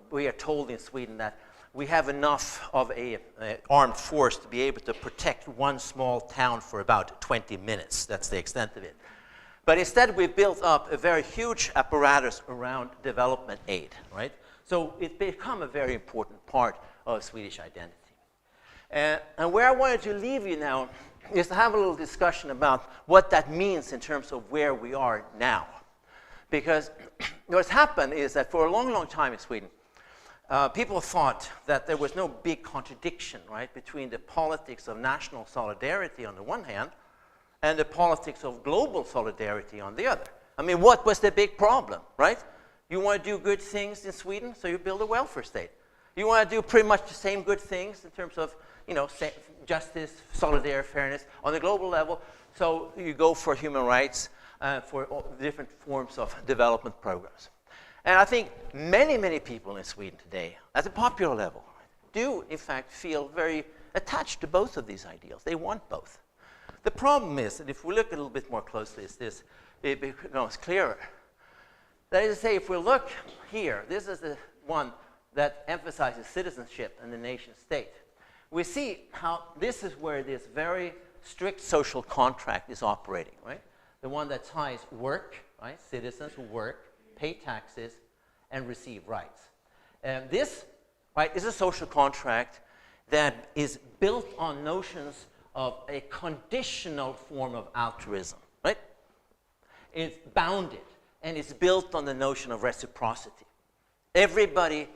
We are told in Sweden that we have enough of a armed force to be able to protect one small town for about 20 minutes. That's the extent of it. But instead, we built up a very huge apparatus around development aid, right? So it's become a very important part of Swedish identity. And where I wanted to leave you now is to have a little discussion about what that means in terms of where we are now. Because what's happened is that for a long, long time in Sweden, people thought that there was no big contradiction, right, between the politics of national solidarity on the one hand and the politics of global solidarity on the other. I mean, what was the big problem, right? You want to do good things in Sweden, so you build a welfare state. You want to do pretty much the same good things in terms of, you know, justice, solidarity, fairness on the global level, so you go for human rights, for all different forms of development programs. And I think many, many people in Sweden today, at the popular level, do in fact feel very attached to both of these ideals. They want both. The problem is that if we look a little bit more closely at this, it becomes clearer. That is to say, if we look here, this is the one that emphasizes citizenship and the nation state. We see how this is where this very strict social contract is operating, right? The one that ties work, right? Citizens who work, pay taxes, and receive rights. And this, right, is a social contract that is built on notions of a conditional form of altruism, right? It's bounded, and it's built on the notion of reciprocity. Everybody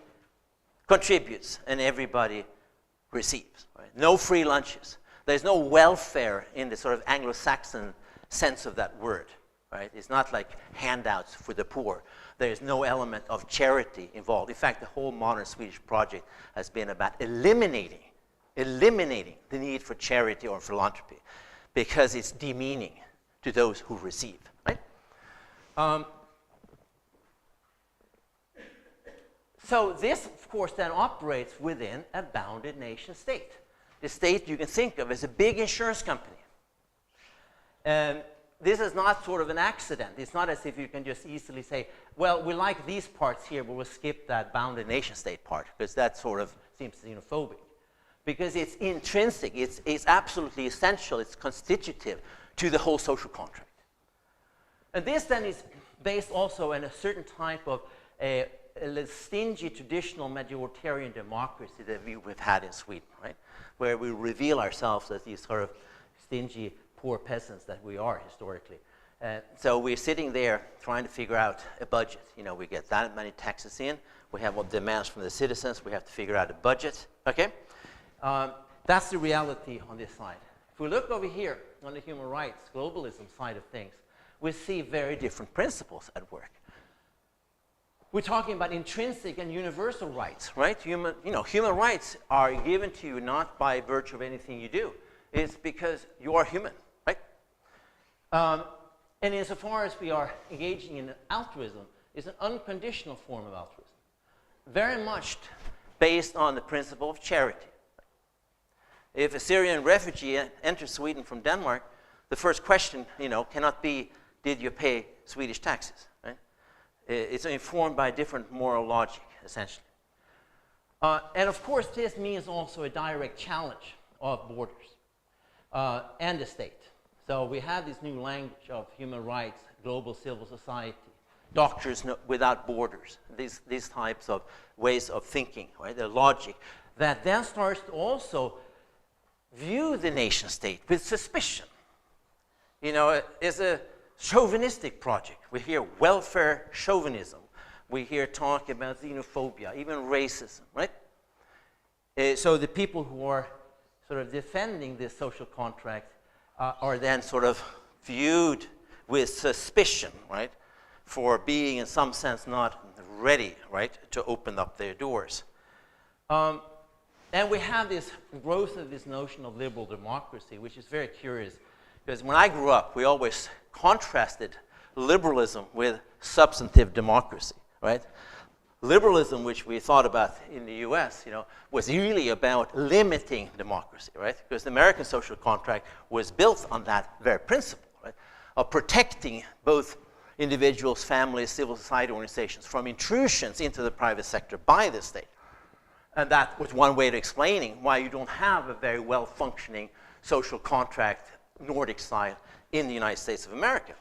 contributes, and everybody receives, right? No free lunches. There's no welfare in the sort of Anglo-Saxon sense of that word, right? It's not like handouts for the poor. There's no element of charity involved. In fact, the whole modern Swedish project has been about eliminating the need for charity or philanthropy because it's demeaning to those who receive, right? So this, of course, then operates within a bounded nation state. The state you can think of as a big insurance company. And this is not sort of an accident. It's not as if you can just easily say, well, we like these parts here, but we'll skip that bounded nation state part, because that sort of seems xenophobic. Because it's intrinsic, it's absolutely essential, it's constitutive to the whole social contract. And this then is based also in a certain type of a stingy traditional majoritarian democracy that we've had in Sweden, right? Where we reveal ourselves as these sort of stingy poor peasants that we are historically. So we're sitting there trying to figure out a budget. You know, we get that many taxes in, we have what demands from the citizens, we have to figure out a budget, okay? That's the reality on this side. If we look over here on the human rights, globalism side of things, we see very different principles at work. We're talking about intrinsic and universal rights, right? Human rights are given to you not by virtue of anything you do. It's because you are human, right? And insofar as we are engaging in altruism, it's an unconditional form of altruism, very much based on the principle of charity. If a Syrian refugee enters Sweden from Denmark, the first question, cannot be, did you pay Swedish taxes? Right? It's informed by different moral logic, essentially. And of course, this means also a direct challenge of borders and the state. So we have this new language of human rights, global civil society, Doctors Without Borders, these types of ways of thinking, right, the logic, that then starts to also view the nation state with suspicion. You know, it's a chauvinistic project. We hear welfare chauvinism. We hear talk about xenophobia, even racism, right? So the people who are sort of defending this social contract are then sort of viewed with suspicion, right, for being in some sense not ready, right, to open up their doors. And we have this growth of this notion of liberal democracy, which is very curious, because when I grew up, we always contrasted liberalism with substantive democracy, right? Liberalism, which we thought about in the US, you know, was really about limiting democracy, right? Because the American social contract was built on that very principle, right? Of protecting both individuals, families, civil society organizations from intrusions into the private sector by the state. And that was one way of explaining why you don't have a very well-functioning social contract, Nordic style, in the United States of America.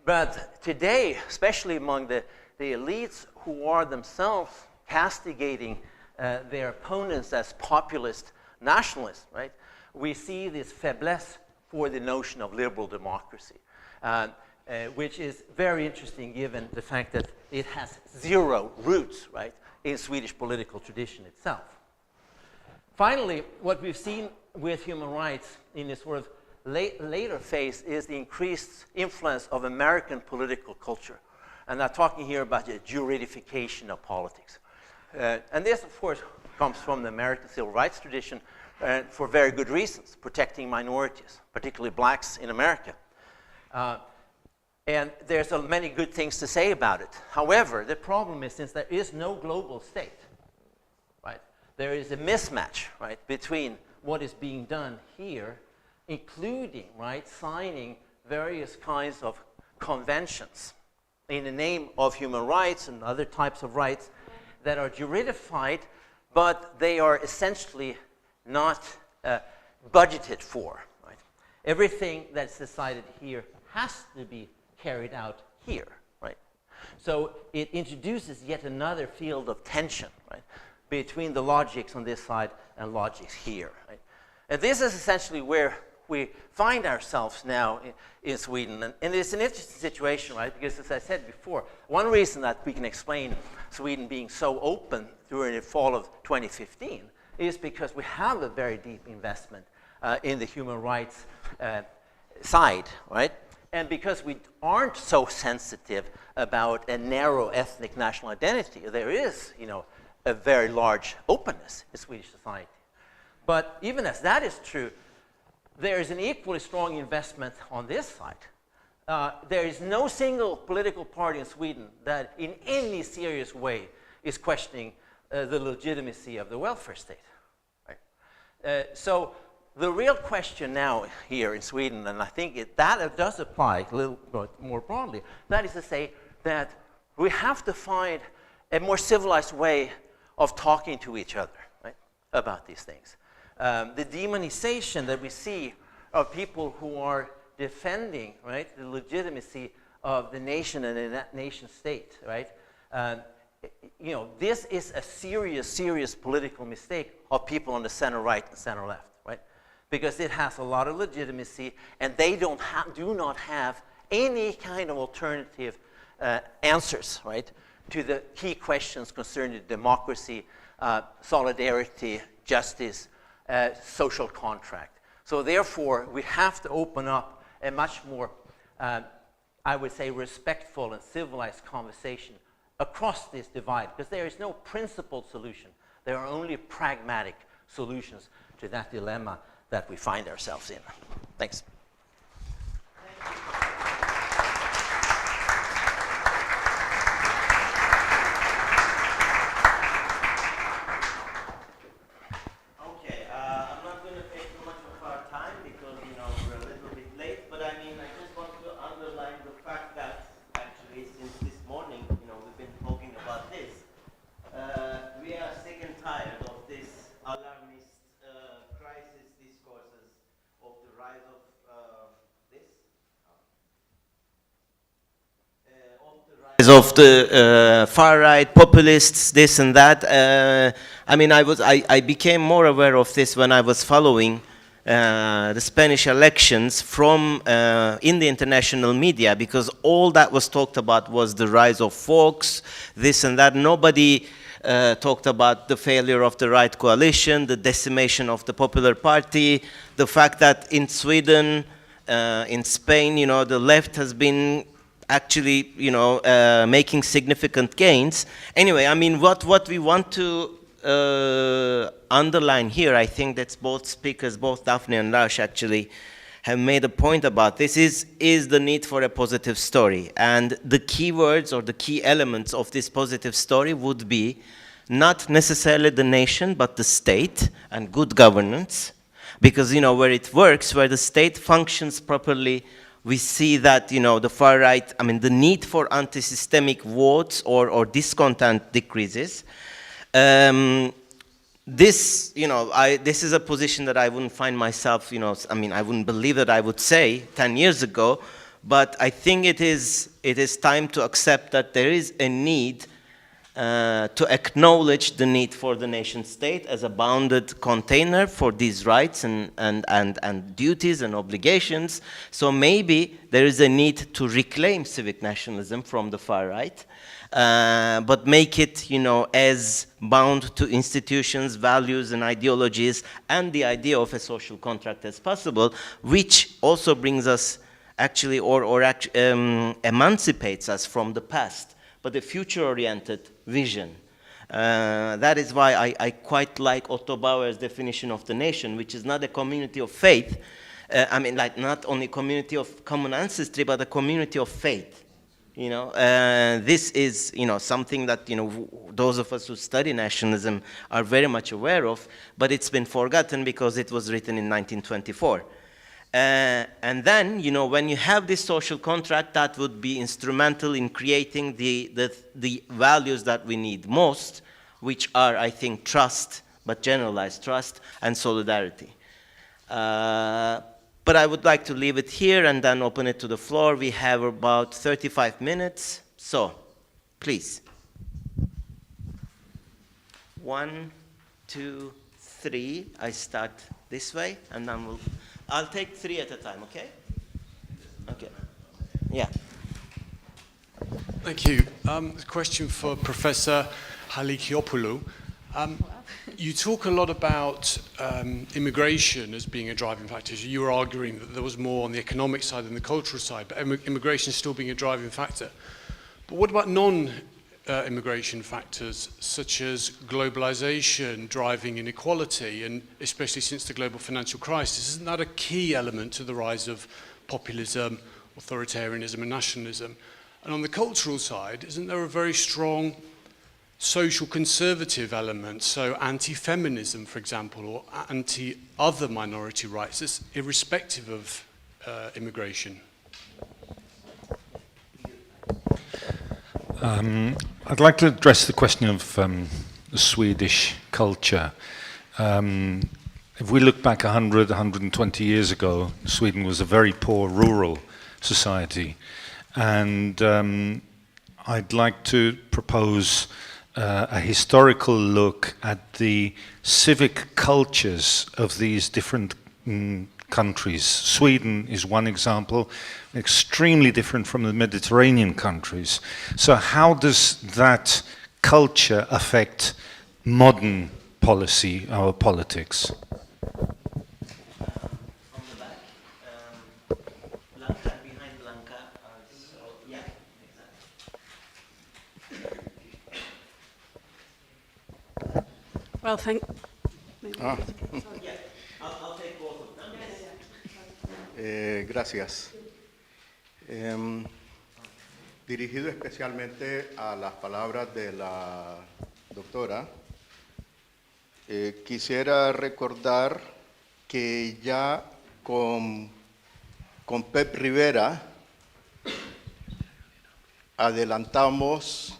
But today, especially among the elites who are themselves castigating their opponents as populist nationalists, right? We see this faiblesse for the notion of liberal democracy, which is very interesting given the fact that it has zero roots, right, in Swedish political tradition itself. Finally, what we've seen with human rights in this sort of later phase is the increased influence of American political culture. And I'm talking here about the juridification of politics. And this, of course, comes from the American civil rights tradition for very good reasons, protecting minorities, particularly blacks in America. And there's many good things to say about it. However, the problem is, since there is no global state, right, there is a mismatch, right, between what is being done here, including, right, signing various kinds of conventions in the name of human rights and other types of rights that are juridified, but they are essentially not budgeted for. Right? Everything that's decided here has to be carried out here. Right? So it introduces yet another field of tension, right, between the logics on this side and logics here. Right? And this is essentially where we find ourselves now in Sweden. And it's an interesting situation, right? Because as I said before, one reason that we can explain Sweden being so open during the fall of 2015 is because we have a very deep investment in the human rights side, right? And because we aren't so sensitive about a narrow ethnic national identity, there is, you know, a very large openness in Swedish society. But even as that is true, there is an equally strong investment on this side. There is no single political party in Sweden that in any serious way is questioning the legitimacy of the welfare state. Right? So the real question now here in Sweden, and I think that does apply a little bit more broadly, that is to say that we have to find a more civilized way of talking to each other, right, about these things. The demonization that we see of people who are defending, right, the legitimacy of the nation and the nation state, right? You know, this is a serious political mistake of people on the center right and center left, right? Because it has a lot of legitimacy, and they do not have any kind of alternative answers, right, to the key questions concerning democracy, solidarity, justice, social contract. So therefore, we have to open up a much more, I would say, respectful and civilized conversation across this divide, because there is no principled solution. There are only pragmatic solutions to that dilemma that we find ourselves in. Thanks. of the far right populists, this and that. I mean, I became more aware of this when I was following the Spanish elections from in the international media, because all that was talked about was the rise of Vox, this and that. Nobody talked about the failure of the right coalition, the decimation of the Popular Party, the fact that in Sweden, in Spain, you know, the left has been actually, you know, making significant gains. Anyway, I mean, what we want to underline here, I think that both speakers, both Daphne and Lars, actually have made a point about this, is the need for a positive story. And the key words or the key elements of this positive story would be not necessarily the nation, but the state and good governance. Because, you know, where it works, where the state functions properly, we see that, you know, the far right, I mean, the need for anti-systemic votes or discontent decreases. This, you know, this is a position that I wouldn't find myself, you know, I mean, I wouldn't believe that I would say 10 years ago, but I think it is time to accept that there is a need to acknowledge the need for the nation state as a bounded container for these rights and duties and obligations. So maybe there is a need to reclaim civic nationalism from the far right, but make it, you know, as bound to institutions, values, and ideologies, and the idea of a social contract as possible, which also brings us actually, emancipates us from the past, but a future-oriented vision. That is why I quite like Otto Bauer's definition of the nation, which is not a community of faith, I mean, like, not only a community of common ancestry, but a community of faith. You know, this is, you know, something that, you know, those of us who study nationalism are very much aware of, but it's been forgotten because it was written in 1924. And then, you know, when you have this social contract, that would be instrumental in creating the values that we need most, which are, I think, trust, but generalized trust, and solidarity. But I would like to leave it here and then open it to the floor. We have about 35 minutes, so please. 1, 2, 3. I start this way, and then I'll take 3 at a time, okay? Okay. Yeah.
Thank you. A question for Professor Halikiopoulou. You talk a lot about immigration as being a driving factor. You were arguing that there was more on the economic side than the cultural side, but immigration still being a driving factor. But what about non-immigration factors, such as globalization driving inequality, and especially since the global financial crisis? Isn't that a key element to the rise of populism, authoritarianism, and nationalism? And on the cultural side, isn't there a very strong social conservative element, so anti-feminism, for example, or anti-other minority rights, that's irrespective of immigration?
I'd like to address the question of the Swedish culture. If we look back 100, 120 years ago, Sweden was a very poor rural society. And I'd like to propose a historical look at the civic cultures of these different countries. Sweden is one example, extremely different from the Mediterranean countries. So how does that culture affect modern policy, our politics?
Well, thank.
I'll take both of them. Gracias. Dirigido especialmente a las palabras de la doctora, quisiera recordar que ya con Pep Rivera adelantamos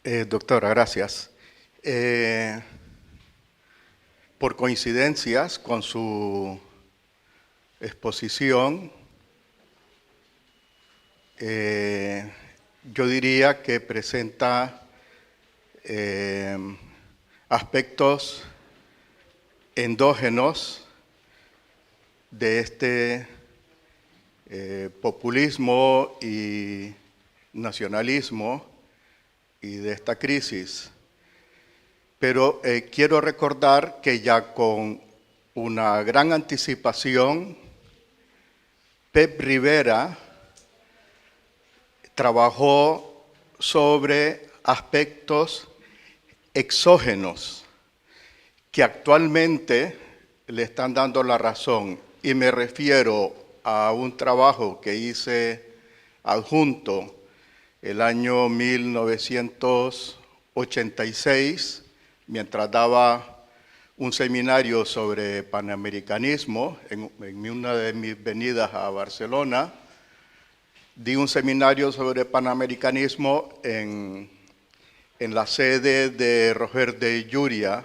Doctora, gracias. Por coincidencias con su exposición, yo diría que presenta aspectos endógenos de este populismo y nacionalismo y de esta crisis. Pero quiero recordar que ya con una gran anticipación, Pep Rivera trabajó sobre aspectos exógenos que actualmente le están dando la razón. Y me refiero a un trabajo que hice adjunto el año 1986, mientras daba un seminario sobre panamericanismo en una de mis venidas a Barcelona. Di un seminario sobre panamericanismo en la sede de Roger de Llúria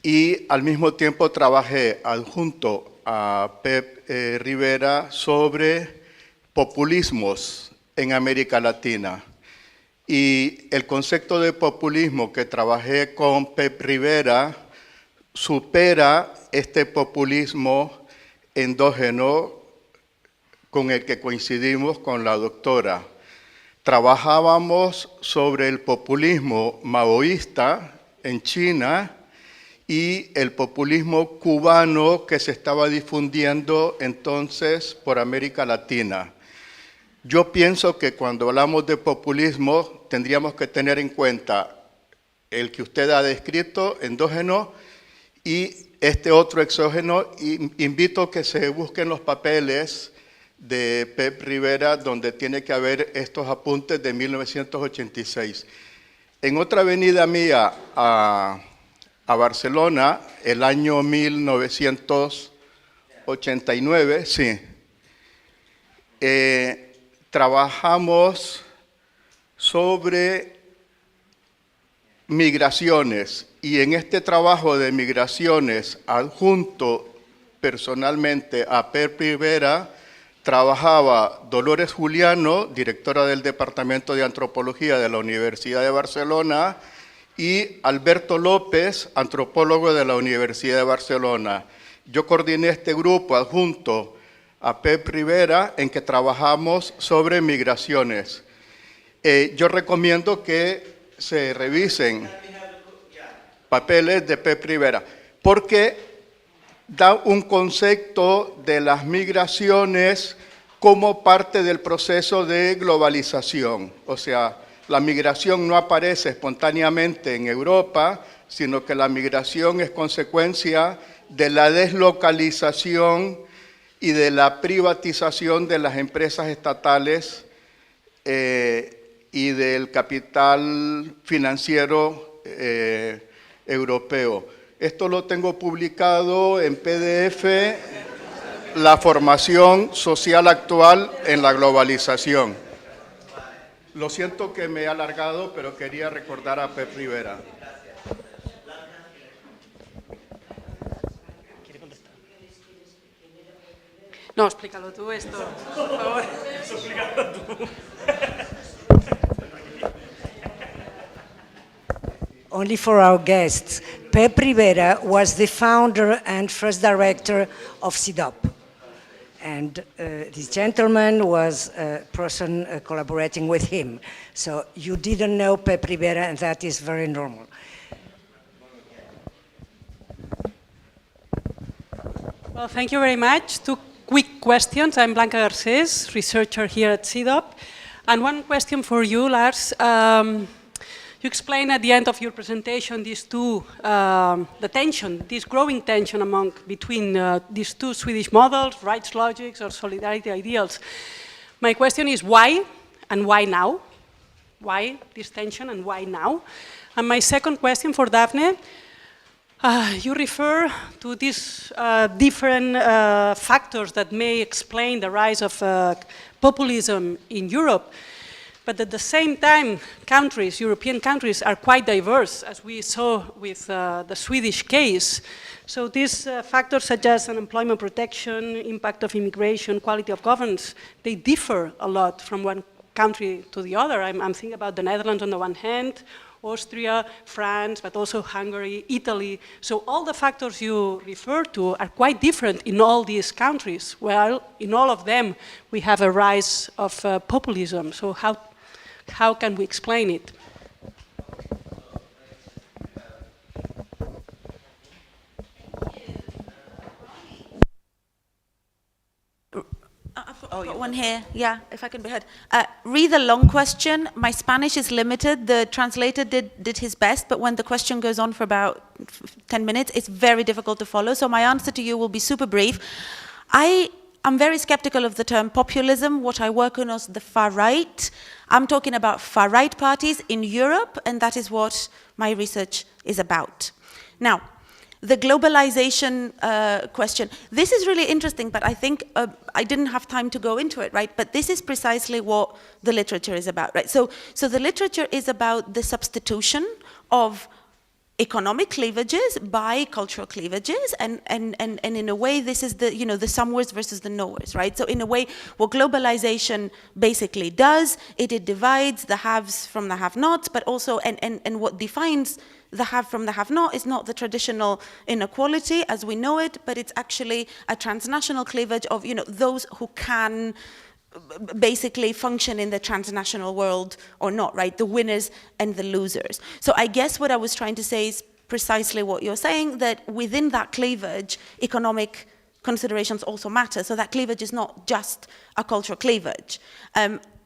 y al mismo tiempo trabajé adjunto a Pep Rivera sobre populismos en América Latina. Y el concepto de populismo que trabajé con Pep Rivera supera este populismo endógeno con el que coincidimos con la doctora. Trabajábamos sobre el populismo maoísta en China y el populismo cubano que se estaba difundiendo entonces por América Latina. Yo pienso que cuando hablamos de populismo tendríamos que tener en cuenta el que usted ha descrito, endógeno, y este otro exógeno. Invito a que se busquen los papeles de Pep Rivera donde tiene que haber estos apuntes de 1986. En otra venida mía a Barcelona, el año 1989, sí, trabajamos sobre migraciones y en este trabajo de migraciones adjunto personalmente a Pep Rivera trabajaba Dolores Juliano, directora del Departamento de Antropología de la Universidad de Barcelona, y Alberto López, antropólogo de la Universidad de Barcelona. Yo coordiné este grupo adjunto a Pep Rivera en que trabajamos sobre migraciones. Yo recomiendo que se revisen papeles de Pep Rivera, porque da un concepto de las migraciones como parte del proceso de globalización. O sea, la migración no aparece espontáneamente en Europa, sino que la migración es consecuencia de la deslocalización y de la privatización de las empresas estatales y del capital financiero europeo. Esto lo tengo publicado en PDF, La formación social actual en la globalización. Lo siento que me he alargado, pero quería recordar a Pep Rivera.
No, explícalo tú esto, por favor. Explícalo tú.
Only for our guests, Pep Rivera was the founder and first director of CIDOB. And this gentleman was a person collaborating with him. So you didn't know Pep Rivera, and that is very normal.
Well, thank you very much. Two quick questions. I'm Blanca Garcés, researcher here at CIDOB. And one question for you, Lars. You explained at the end of your presentation these two, the tension, this growing tension between these two Swedish models, rights logics or solidarity ideals. My question is why and why now? Why this tension and why now? And my second question for Daphne, you refer to these different factors that may explain the rise of populism in Europe. But at the same time, countries, European countries, are quite diverse, as we saw with the Swedish case. So these factors such as unemployment protection, impact of immigration, quality of governance, they differ a lot from one country to the other. I'm thinking about the Netherlands on the one hand, Austria, France, but also Hungary, Italy. So all the factors you refer to are quite different in all these countries. Well, in all of them, we have a rise of populism. So how can we explain it?
I've got one here, yeah, if I can be heard. Read the long question. My Spanish is limited. The translator did his best, but when the question goes on for about 10 minutes, it's very difficult to follow. So my answer to you will be super brief. I'm very skeptical of the term populism. What I work on is the far right. I'm talking about far right parties in Europe, and that is what my research is about. Now, the globalization question. This is really interesting, but I think I didn't have time to go into it, right? But this is precisely what the literature is about, right? So the literature is about the substitution of economic cleavages by cultural cleavages, and in a way this is the, you know, the somewheres versus the nowheres, right? So in a way what globalization basically does, it divides the haves from the have-nots, but also, and what defines the have from the have-not is not the traditional inequality as we know it, but it's actually a transnational cleavage of, you know, those who can basically function in the transnational world or not, right? The winners and the losers. So I guess what I was trying to say is precisely what you're saying, that within that cleavage, economic considerations also matter. So that cleavage is not just a cultural cleavage.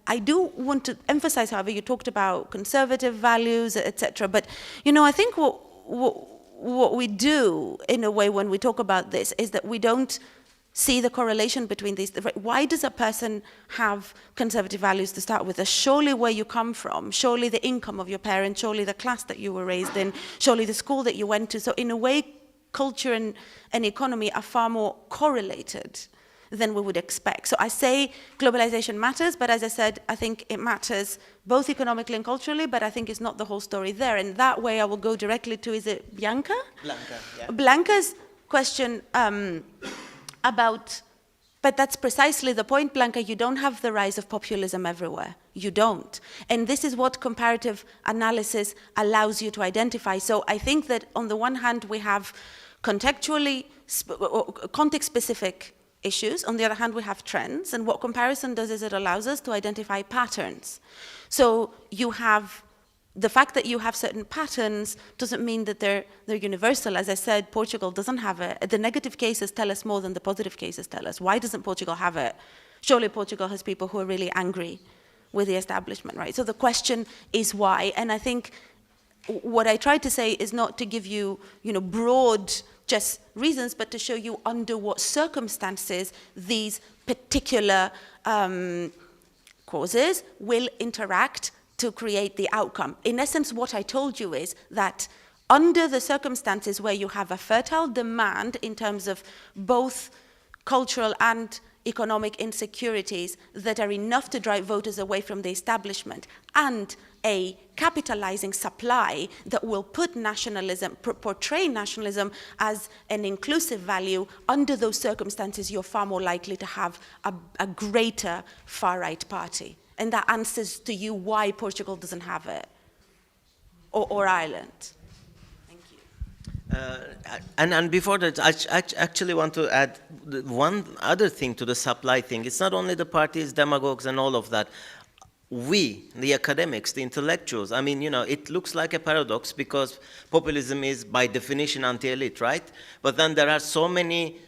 I do want to emphasize, however, you talked about conservative values, etc. But, you know, I think what we do in a way when we talk about this is that we don't see the correlation between these. Why does a person have conservative values to start with? Surely where you come from, surely the income of your parents, surely the class that you were raised in, surely the school that you went to. So in a way, culture and economy are far more correlated than we would expect. So I say globalization matters, but as I said, I think it matters both economically and culturally, but I think it's not the whole story there. And that way I will go directly to, is it Bianca?
Blanca, yeah.
Blanca's question about, but that's precisely the point, Blanca, you don't have the rise of populism everywhere. You don't. And this is what comparative analysis allows you to identify. So I think that on the one hand, we have contextually, context-specific issues. On the other hand, we have trends. And what comparison does is it allows us to identify patterns. So you have, the fact that you have certain patterns doesn't mean that they're universal. As I said, Portugal doesn't have it. The negative cases tell us more than the positive cases tell us. Why doesn't Portugal have it? Surely Portugal has people who are really angry with the establishment, right? So the question is why. And I think what I try to say is not to give you, you know, broad just reasons, but to show you under what circumstances these particular causes will interact to create the outcome. In essence, what I told you is that under the circumstances where you have a fertile demand in terms of both cultural and economic insecurities that are enough to drive voters away from the establishment, and a capitalizing supply that will put nationalism, portray nationalism as an inclusive value, under those circumstances you're far more likely to have a greater far-right party. And that answers to you why Portugal doesn't have it, or Ireland. Thank you.
And before that, I actually want to add one other thing to the supply thing. It's not only the parties, demagogues, and all of that. We, the academics, the intellectuals, I mean, you know, it looks like a paradox because populism is by definition anti-elite, right? But then there are so many,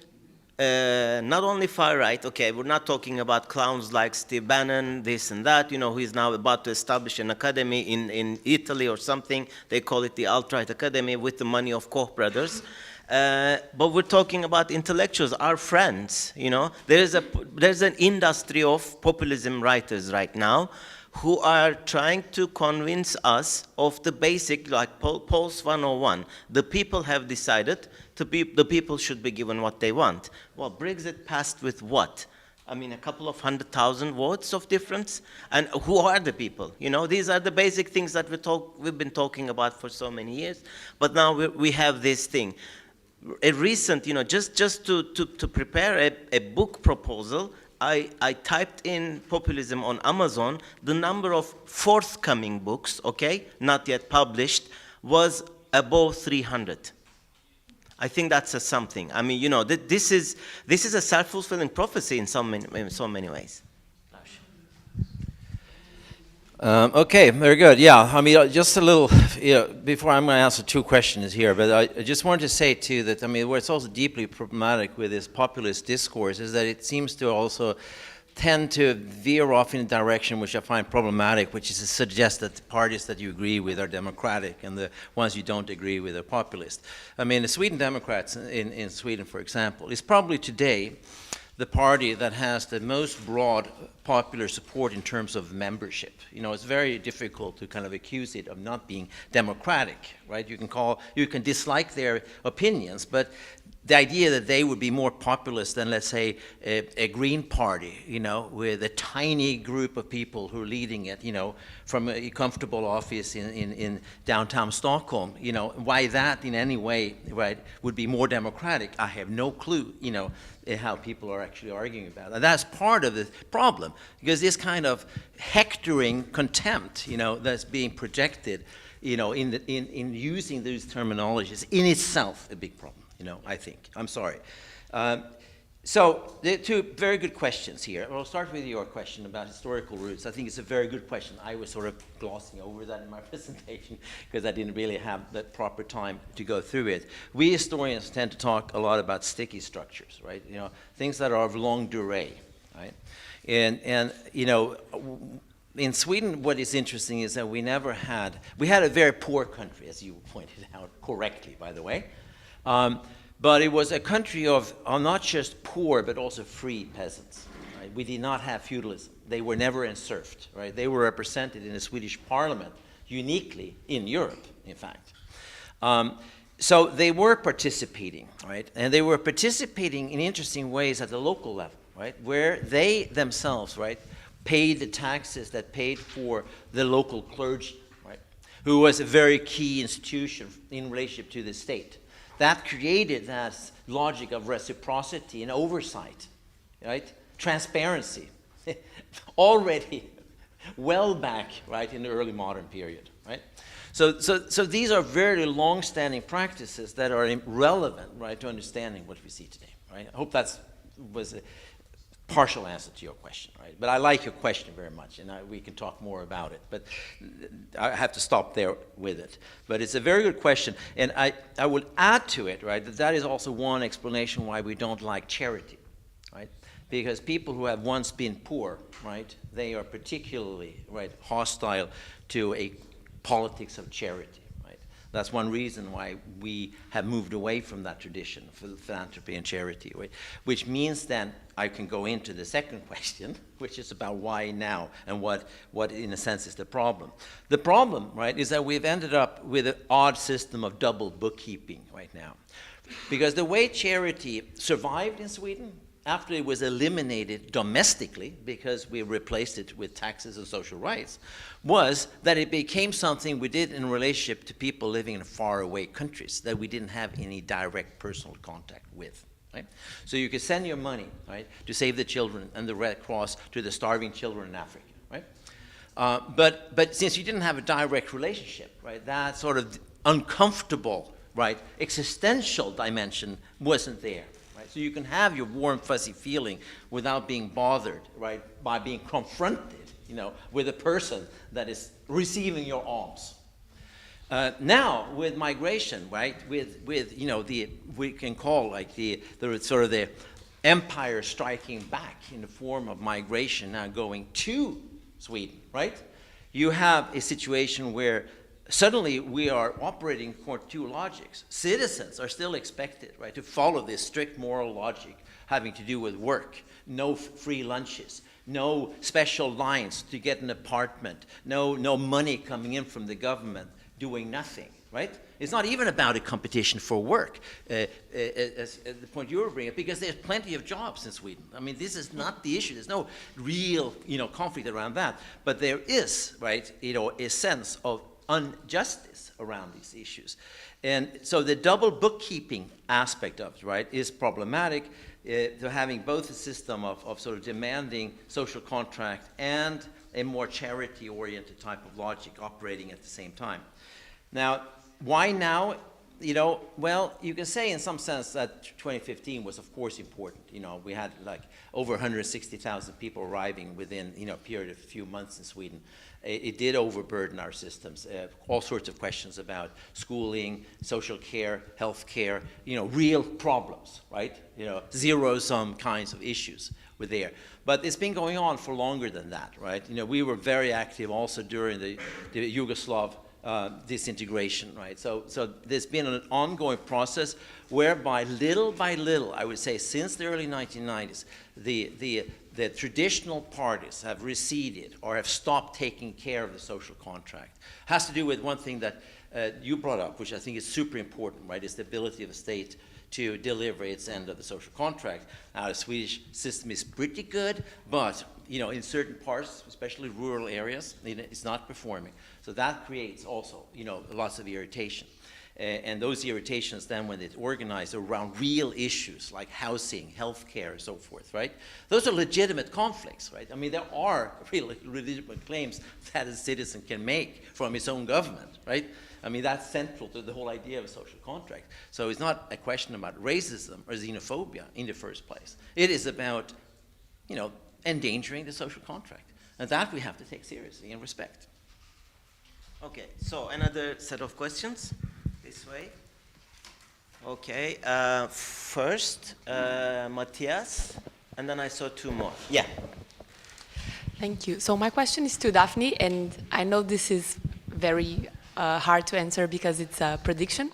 not only far right, okay, we're not talking about clowns like Steve Bannon, this and that, you know, who is now about to establish an academy in Italy or something. They call it the Alt-Right Academy with the money of Koch brothers. But we're talking about intellectuals, our friends, you know. There's an industry of populism writers right now who are trying to convince us of the basic, like Pulse 101. The people have decided the people should be given what they want. Well, Brexit passed with what? I mean, a couple of 100,000 votes of difference. And who are the people? You know, these are the basic things that we've been talking about for so many years. But now we have this thing. A recent, you know, just to prepare a book proposal, I typed in populism on Amazon. The number of forthcoming books, okay, not yet published, was above 300. I think that's a something. I mean, you know, this is a self-fulfilling prophecy in so many ways.
Okay, very good. Yeah, I mean, just a little, you know, before I'm going to answer two questions here, but I just wanted to say too that, I mean, what's also deeply problematic with this populist discourse is that it seems to also tend to veer off in a direction which I find problematic, which is to suggest that the parties that you agree with are democratic and the ones you don't agree with are populist. I mean, the Sweden Democrats in Sweden, for example, is probably today the party that has the most broad popular support in terms of membership. You know, it's very difficult to kind of accuse it of not being democratic, right? You can dislike their opinions, but the idea that they would be more populist than, let's say, a Green Party, you know, with a tiny group of people who are leading it, you know, from a comfortable office in downtown Stockholm, you know, why that in any way, right, would be more democratic, I have no clue, you know, how people are actually arguing about it. And that's part of the problem, because this kind of hectoring contempt, you know, that's being projected, you know, in using these terminologies in itself a big problem. You know, I think. I'm sorry. So there are two very good questions here. I'll start with your question about historical roots. I think it's a very good question. I was sort of glossing over that in my presentation because I didn't really have the proper time to go through it. We historians tend to talk a lot about sticky structures, right? You know, things that are of long durée, right? And you know, in Sweden, what is interesting is that we had a very poor country, as you pointed out correctly, by the way. But it was a country of not just poor, but also free peasants. Right? We did not have feudalism. They were never enserfed. Right? They were represented in the Swedish parliament, uniquely in Europe, in fact. So they were participating, right? And they were participating in interesting ways at the local level, right? Where they themselves, right, paid the taxes that paid for the local clergy, right? Who was a very key institution in relationship to the state. That created that logic of reciprocity and oversight, right? Transparency, already well back, right, in the early modern period, right? So these are very long-standing practices that are relevant, right, to understanding what we see today, right? I hope that was a partial answer to your question, right? But I like your question very much, and we can talk more about it. But I have to stop there with it. But it's a very good question, and I would add to it, right, that is also one explanation why we don't like charity, right? Because people who have once been poor, right, they are particularly, right, hostile to a politics of charity. That's one reason why we have moved away from that tradition for philanthropy and charity, right? Which means then I can go into the second question, which is about why now and what in a sense is the problem. The problem, right, is that we've ended up with an odd system of double bookkeeping right now. Because the way charity survived in Sweden after it was eliminated domestically, because we replaced it with taxes and social rights, was that it became something we did in relationship to people living in faraway countries that we didn't have any direct personal contact with. Right? So you could send your money, right, to save the children and the Red Cross to the starving children in Africa. Right? But since you didn't have a direct relationship, right, that sort of uncomfortable, right, existential dimension wasn't there. So you can have your warm, fuzzy feeling without being bothered, right, by being confronted, you know, with a person that is receiving your alms. Now, with migration, right, with you know, we can call like the sort of the empire striking back in the form of migration now going to Sweden, right? You have a situation where suddenly we are operating for two logics. Citizens are still expected, right, to follow this strict moral logic having to do with work. No free lunches, no special lines to get an apartment, no money coming in from the government, doing nothing, right? It's not even about a competition for work, as the point you were bringing up, because there's plenty of jobs in Sweden. I mean, this is not the issue. There's no real, conflict around that. But there is, right, a sense of injustice around these issues. And so the double bookkeeping aspect of it, right, is problematic, to having both a system of sort of demanding social contract and a more charity-oriented type of logic operating at the same time. Now, why now? Well, you can say in some sense that 2015 was, of course, important. We had like over 160,000 people arriving within, a period of a few months in Sweden. It did overburden our systems. All sorts of questions about schooling, social care, health care, real problems, right? Zero-sum kinds of issues were there. But it's been going on for longer than that, right? We were very active also during the Yugoslav disintegration, right? So there's been an ongoing process whereby little by little, I would say since the early 1990s, the traditional parties have receded or have stopped taking care of the social contract. Has to do with one thing that you brought up, which I think is super important, right? Is the ability of the state to deliver its end of the social contract. Now, the Swedish system is pretty good, but in certain parts, especially rural areas, it's not performing. So that creates also, lots of irritation. And those irritations then, when it's organized around real issues like housing, healthcare, and so forth, right? Those are legitimate conflicts, right? I mean, there are really legitimate claims that a citizen can make from his own government, right? I mean, that's central to the whole idea of a social contract. So it's not a question about racism or xenophobia in the first place. It is about, endangering the social contract. And that we have to take seriously and respect.
Okay, so another set of questions this way. Okay, first, Matthias, and then I saw two more. Yeah.
Thank you. So my question is to Daphne, and I know this is very hard to answer because it's a prediction,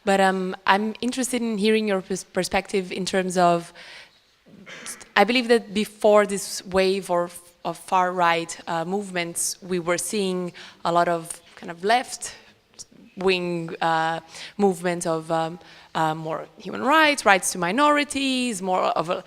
but I'm interested in hearing your perspective in terms of, I believe that before this wave of far-right movements, we were seeing a lot of kind of left-wing movements of more human rights to minorities, more of a,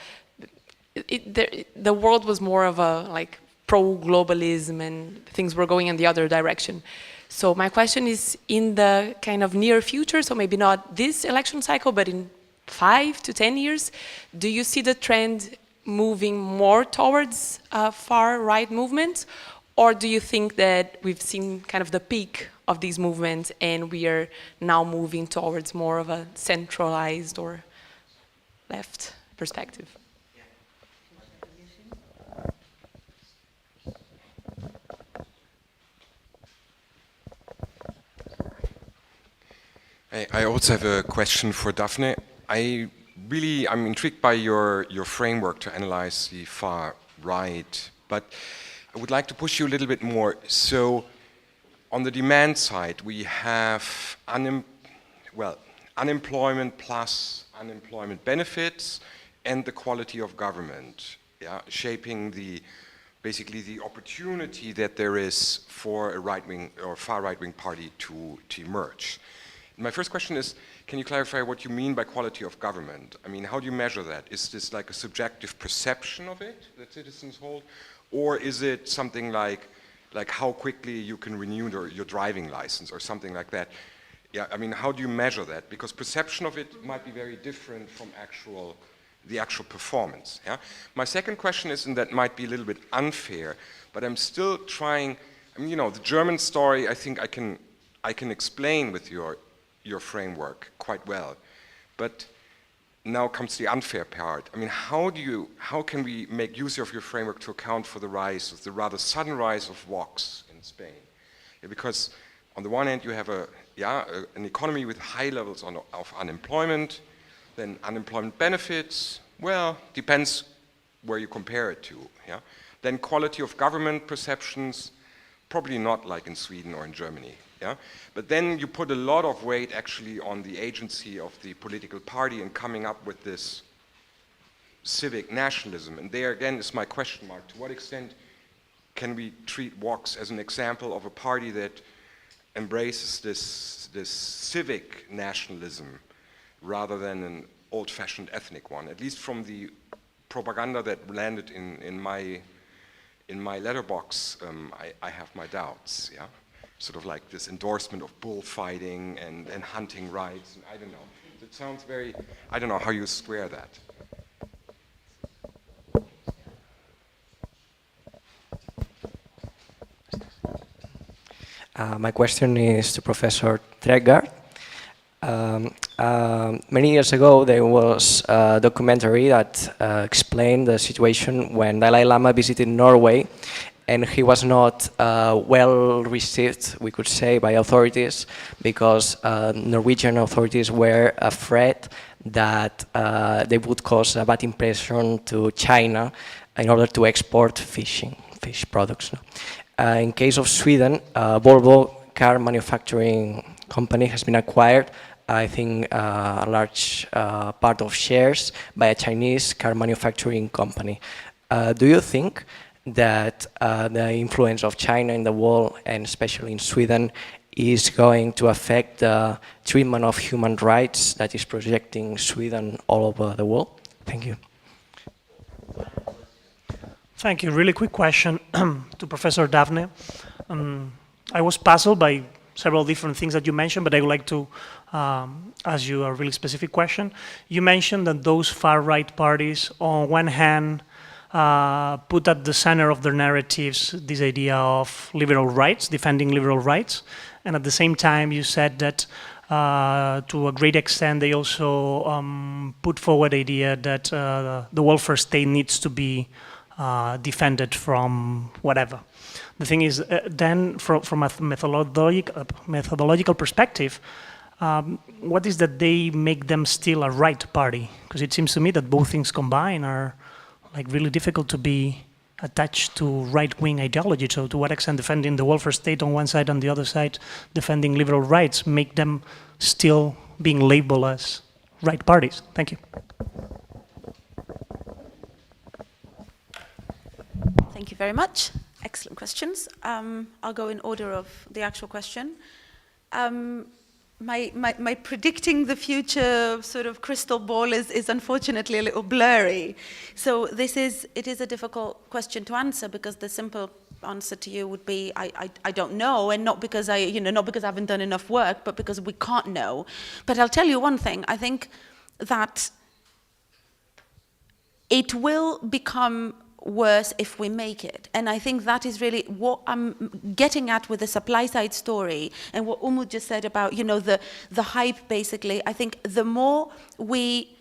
the world was more of a like pro-globalism, and things were going in the other direction. So my question is, in the kind of near future, so maybe not this election cycle, but in 5 to 10 years, do you see the trend moving more towards far-right movements? Or do you think that we've seen kind of the peak of these movements and we are now moving towards more of a centralized or left perspective?
I also have a question for Daphne. I'm intrigued by your framework to analyze the far right, but I would like to push you a little bit more. So on the demand side, we have unemployment plus unemployment benefits and the quality of government, shaping basically the opportunity that there is for a right-wing or far right-wing party to emerge. My first question is, can you clarify what you mean by quality of government? I mean, how do you measure that? Is this like a subjective perception of it that citizens hold? Or is it something like how quickly you can renew your driving license or something like that? Yeah, I mean, how do you measure that? Because perception of it might be very different from the actual performance. Yeah? My second question is, and that might be a little bit unfair, but I'm still trying, the German story, I think I can explain with your framework quite well. But now comes the unfair part. I mean, how can we make use of your framework to account for the rather sudden rise of Vox in Spain? Yeah, because on the one hand, you have an economy with high levels of unemployment, then unemployment benefits, well, depends where you compare it to. Yeah? Then quality of government perceptions, probably not like in Sweden or in Germany. Yeah? But then you put a lot of weight actually on the agency of the political party and coming up with this civic nationalism. And there again is my question mark. To what extent can we treat Vox as an example of a party that embraces this civic nationalism rather than an old-fashioned ethnic one, at least from the propaganda that landed in my letterbox. I have my doubts, yeah? Sort of like this endorsement of bullfighting and hunting rights, and I don't know. It sounds very, I don't know how you square that.
My question is to Professor Trägårdh. Many years ago, there was a documentary that explained the situation when Dalai Lama visited Norway, and he was not well received, we could say, by authorities, because Norwegian authorities were afraid that they would cause a bad impression to China in order to export fish products. In case of Sweden, Volvo car manufacturing company has been acquired, I think, a large part of shares by a Chinese car manufacturing company. Do you think that the influence of China in the world, and especially in Sweden, is going to affect the treatment of human rights that is projecting Sweden all over the world? Thank you.
Thank you. Really quick question to Professor Daphne. I was puzzled by several different things that you mentioned, but I would like to ask you a really specific question. You mentioned that those far-right parties, on one hand, put at the center of their narratives this idea of liberal rights, defending liberal rights, and at the same time you said that to a great extent they also put forward the idea that the welfare state needs to be defended from whatever. The thing is, then from a methodological perspective, what is that they make them still a right party? Because it seems to me that both things combined are like really difficult to be attached to right-wing ideology. So to what extent defending the welfare state on one side and the other side defending liberal rights make them still being labeled as right parties? Thank you.
Thank you very much. Excellent questions. I'll go in order of the actual question. My predicting the future sort of crystal ball is unfortunately a little blurry. So it is a difficult question to answer, because the simple answer to you would be I don't know, and not because I haven't done enough work, but because we can't know. But I'll tell you one thing. I think that it will become worse if we make it. And I think that is really what I'm getting at with the supply side story, and what Umut just said about, the hype, basically. I think the more we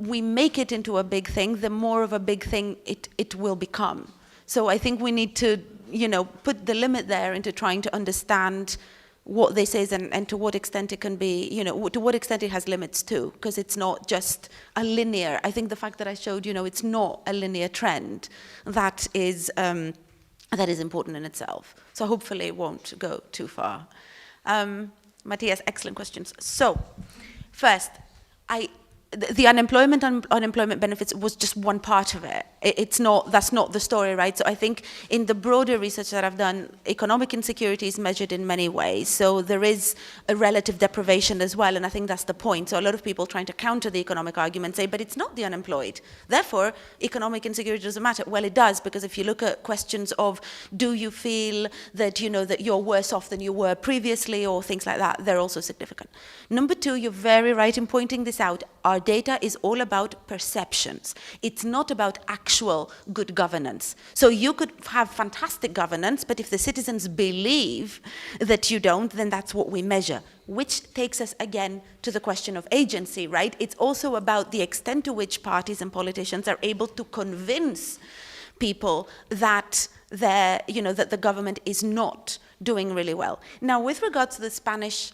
make it into a big thing, the more of a big thing it will become. So I think we need to, put the limit there into trying to understand what this is, and to what extent it can be, to what extent it has limits too, because it's not just a linear. I think the fact that I showed, it's not a linear trend that is important in itself. So hopefully it won't go too far. Matthias, excellent questions. So first, the unemployment and unemployment benefits was just one part of it. That's not the story, right? So I think in the broader research that I've done, economic insecurity is measured in many ways. So there is a relative deprivation as well, and I think that's the point. So a lot of people trying to counter the economic argument say, but it's not the unemployed. Therefore, economic insecurity doesn't matter. Well, it does, because if you look at questions of, do you feel that, that you're worse off than you were previously, or things like that, they're also significant. Number two, you're very right in pointing this out. Our data is all about perceptions. It's not about actual good governance. So you could have fantastic governance, but if the citizens believe that you don't, then that's what we measure, which takes us again to the question of agency, right? It's also about the extent to which parties and politicians are able to convince people that that the government is not doing really well. Now, with regards to the Spanish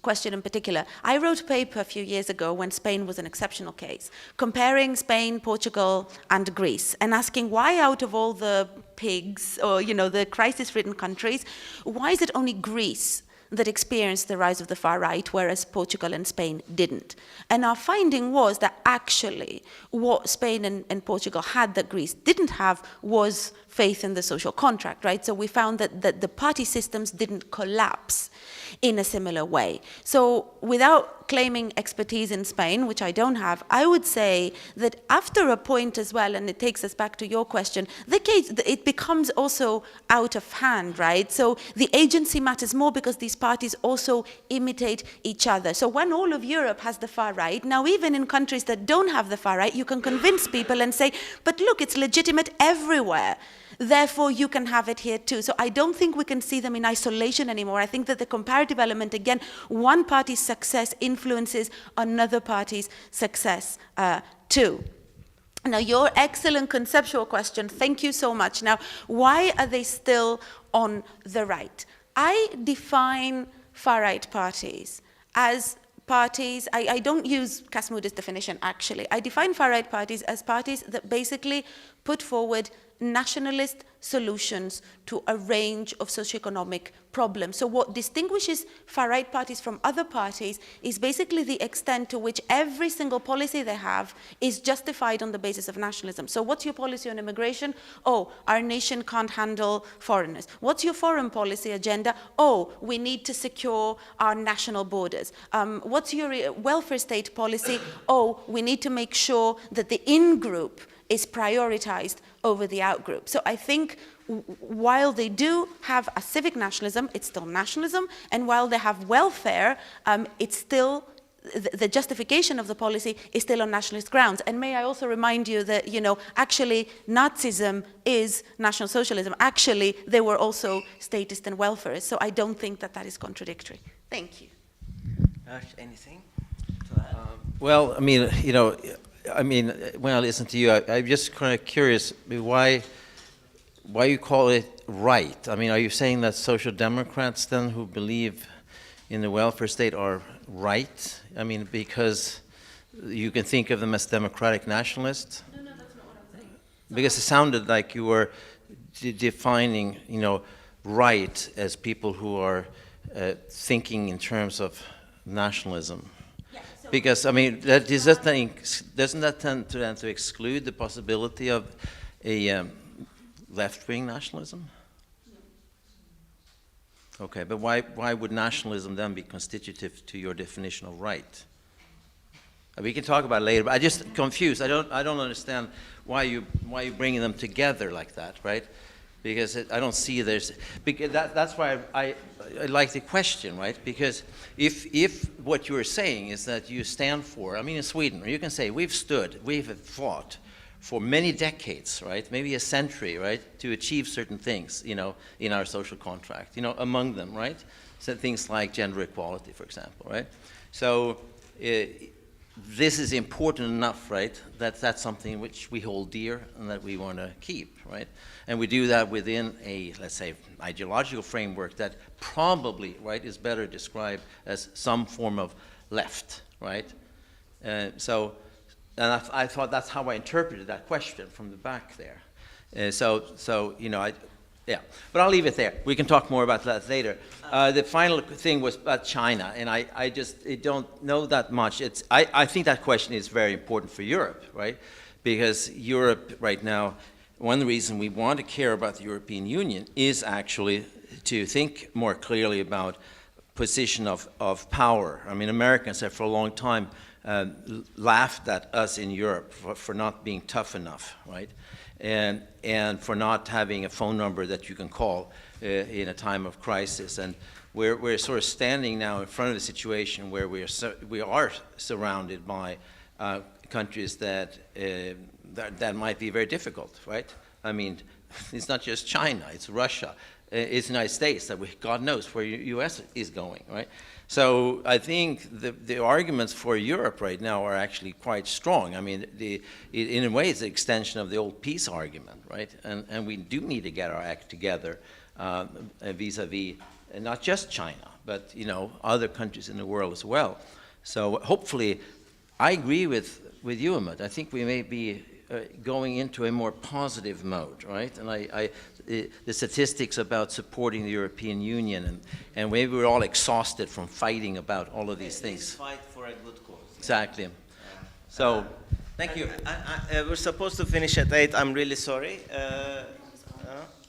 question in particular, I wrote a paper a few years ago when Spain was an exceptional case, comparing Spain, Portugal, and Greece, and asking why out of all the pigs, or the crisis-ridden countries, why is it only Greece that experienced the rise of the far right, whereas Portugal and Spain didn't? And our finding was that actually what Spain and Portugal had that Greece didn't have was faith in the social contract, right? So we found that the party systems didn't collapse in a similar way. So without claiming expertise in Spain, which I don't have, I would say that after a point as well, and it takes us back to your question, the case, it becomes also out of hand, right? So the agency matters more because these parties also imitate each other. So when all of Europe has the far right, now even in countries that don't have the far right, you can convince people and say, but look, it's legitimate everywhere. Therefore, you can have it here too. So I don't think we can see them in isolation anymore. I think that the comparative element, again, one party's success influences another party's success too. Now, your excellent conceptual question, thank you so much. Now, why are they still on the right? I define far-right parties as parties, I don't use Kasmuda's definition actually, I define far-right parties as parties that basically put forward nationalist solutions to a range of socioeconomic problems. So what distinguishes far-right parties from other parties is basically the extent to which every single policy they have is justified on the basis of nationalism. So what's your policy on immigration? Oh, our nation can't handle foreigners. What's your foreign policy agenda? Oh, we need to secure our national borders. What's your welfare state policy? Oh, we need to make sure that the in-group is prioritized over the out-group. So I think while they do have a civic nationalism, it's still nationalism, and while they have welfare, it's still, the justification of the policy is still on nationalist grounds. And may I also remind you that, you know, actually Nazism is National Socialism. Actually, they were also statist and welfarist, so I don't think that that is contradictory. Thank you.
Lars, anything?
Well, I mean, you know, when I listen to you, I'm just kind of curious why you call it right. I mean, are you saying that social democrats then who believe in the welfare state are right? I mean, because you can think of them as democratic nationalists?
No, that's not what I'm saying.
Because it sounded like you were defining, you know, right as people who are thinking in terms of nationalism. Because, I mean, doesn't that tend to exclude the possibility of a left-wing nationalism? Okay, but why would nationalism then be constitutive to your definition of right? We can talk about it later, but I'm just confused. I don't understand why you bringing them together like that, right? Because I don't see there's, because that's why I like the question, right? Because if what you are saying is that you stand for, I mean in Sweden, you can say we've fought for many decades, right? Maybe a century, right? To achieve certain things, you know, in our social contract, you know, among them, right? So things like gender equality, for example, right? So this is important enough, right? That's something which we hold dear and that we want to keep, right? And we do that within a, let's say, ideological framework that probably, right, is better described as some form of left, right? So I thought that's how I interpreted that question from the back there. So you know, yeah. But I'll leave it there. We can talk more about that later. The final thing was about China, and I don't know that much. I think that question is very important for Europe, right? Because Europe right now, one reason we want to care about the European Union is actually to think more clearly about position of power. I mean, Americans have for a long time laughed at us in Europe for not being tough enough, right? And for not having a phone number that you can call in a time of crisis. And we're sort of standing now in front of a situation where we are surrounded by countries that might be very difficult, right? I mean, it's not just China, it's Russia, it's the United States, that God knows where the US is going, right? So I think the arguments for Europe right now are actually quite strong. I mean, in a way, it's an extension of the old peace argument, right? And we do need to get our act together vis-a-vis not just China, but you know, other countries in the world as well. So hopefully, I agree with you, Umut. I think we may be going into a more positive mode, right? And the statistics about supporting the European Union, and maybe we're all exhausted from fighting about all of these things.
Fight for a good cause.
Exactly. So, thank you.
We're supposed to finish at 8. I'm really sorry.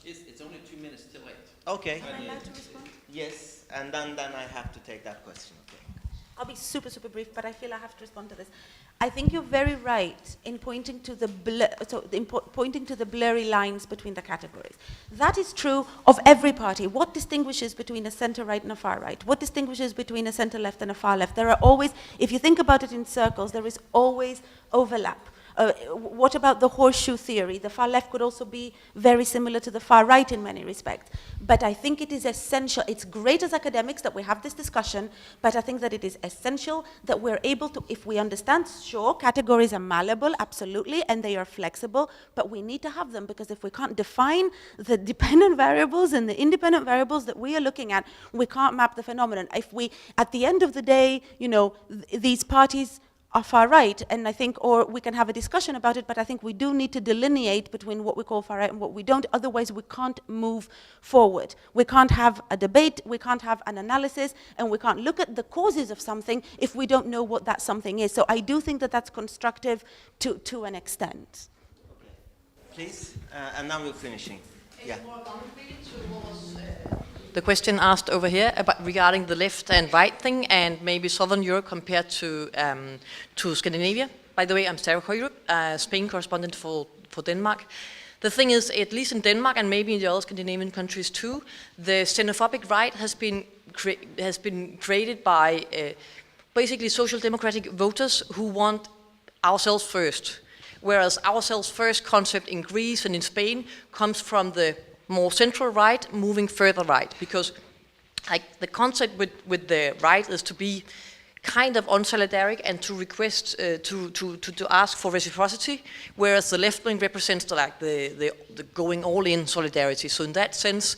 It's only 2 minutes till 8.
Okay.
Am I allowed to respond?
Yes, and then I have to take that question. Okay.
I'll be super, super brief, but I feel I have to respond to this. I think you're very right in pointing to the pointing to the blurry lines between the categories. That is true of every party. What distinguishes between a center-right and a far-right? What distinguishes between a center-left and a far-left? There are always, if you think about it in circles, there is always overlap. What about the horseshoe theory? The far left could also be very similar to the far right in many respects. But I think it is essential. It's great as academics that we have this discussion, but I think that it is essential that we're able to, if we understand, sure, categories are malleable, absolutely, and they are flexible, but we need to have them, because if we can't define the dependent variables and the independent variables that we are looking at, we can't map the phenomenon. If we, at the end of the day, you know, these parties are far right, and I think, or we can have a discussion about it, but I think we do need to delineate between what we call far right and what we don't, otherwise we can't move forward. We can't have a debate, we can't have an analysis, and we can't look at the causes of something if we don't know what that something is. So I do think that that's constructive to an extent.
Okay. Please, and now we're finishing. Yeah.
The question asked over here about regarding the left and right thing, and maybe Southern Europe compared to Scandinavia. By the way, I'm Trägårdh, Spain correspondent for Denmark. The thing is, at least in Denmark and maybe in the other Scandinavian countries too, the xenophobic right has been created by basically social democratic voters who want ourselves first. Whereas ourselves first concept in Greece and in Spain comes from the more central right, moving further right, because like the concept with the right is to be kind of unsolidaric and to request to ask for reciprocity, whereas the left wing represents the going all in solidarity. So in that sense,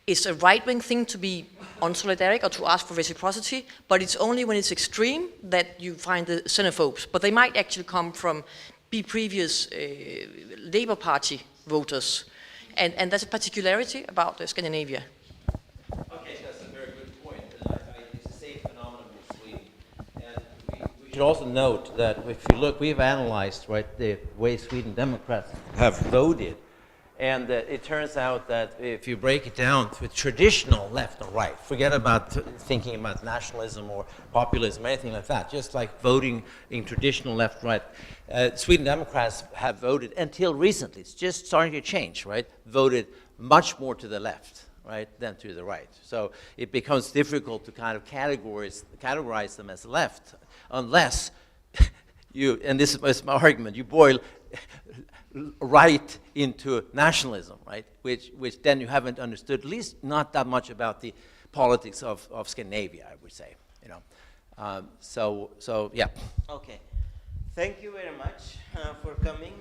it's a right wing thing to be unsolidaric or to ask for reciprocity, but it's only when it's extreme that you find the xenophobes. But they might actually come from previous Labour Party voters. And that's a particularity about Scandinavia.
Okay, that's a very good point. It's the same phenomenon in Sweden. And we should also note that if you look, we've analyzed, right, the way Sweden Democrats have voted. And it turns out that if you break it down to traditional left or right, forget about thinking about nationalism or populism, anything like that, just like voting in traditional left-right, Sweden Democrats have voted until recently, it's just starting to change, right, voted much more to the left, right, than to the right. So it becomes difficult to kind of categorize them as left, unless you, and this is my argument, you boil right into nationalism, right? Which then you haven't understood, at least not that much about the politics of Scandinavia, I would say, you know. So yeah.
Okay. Thank you very much for coming.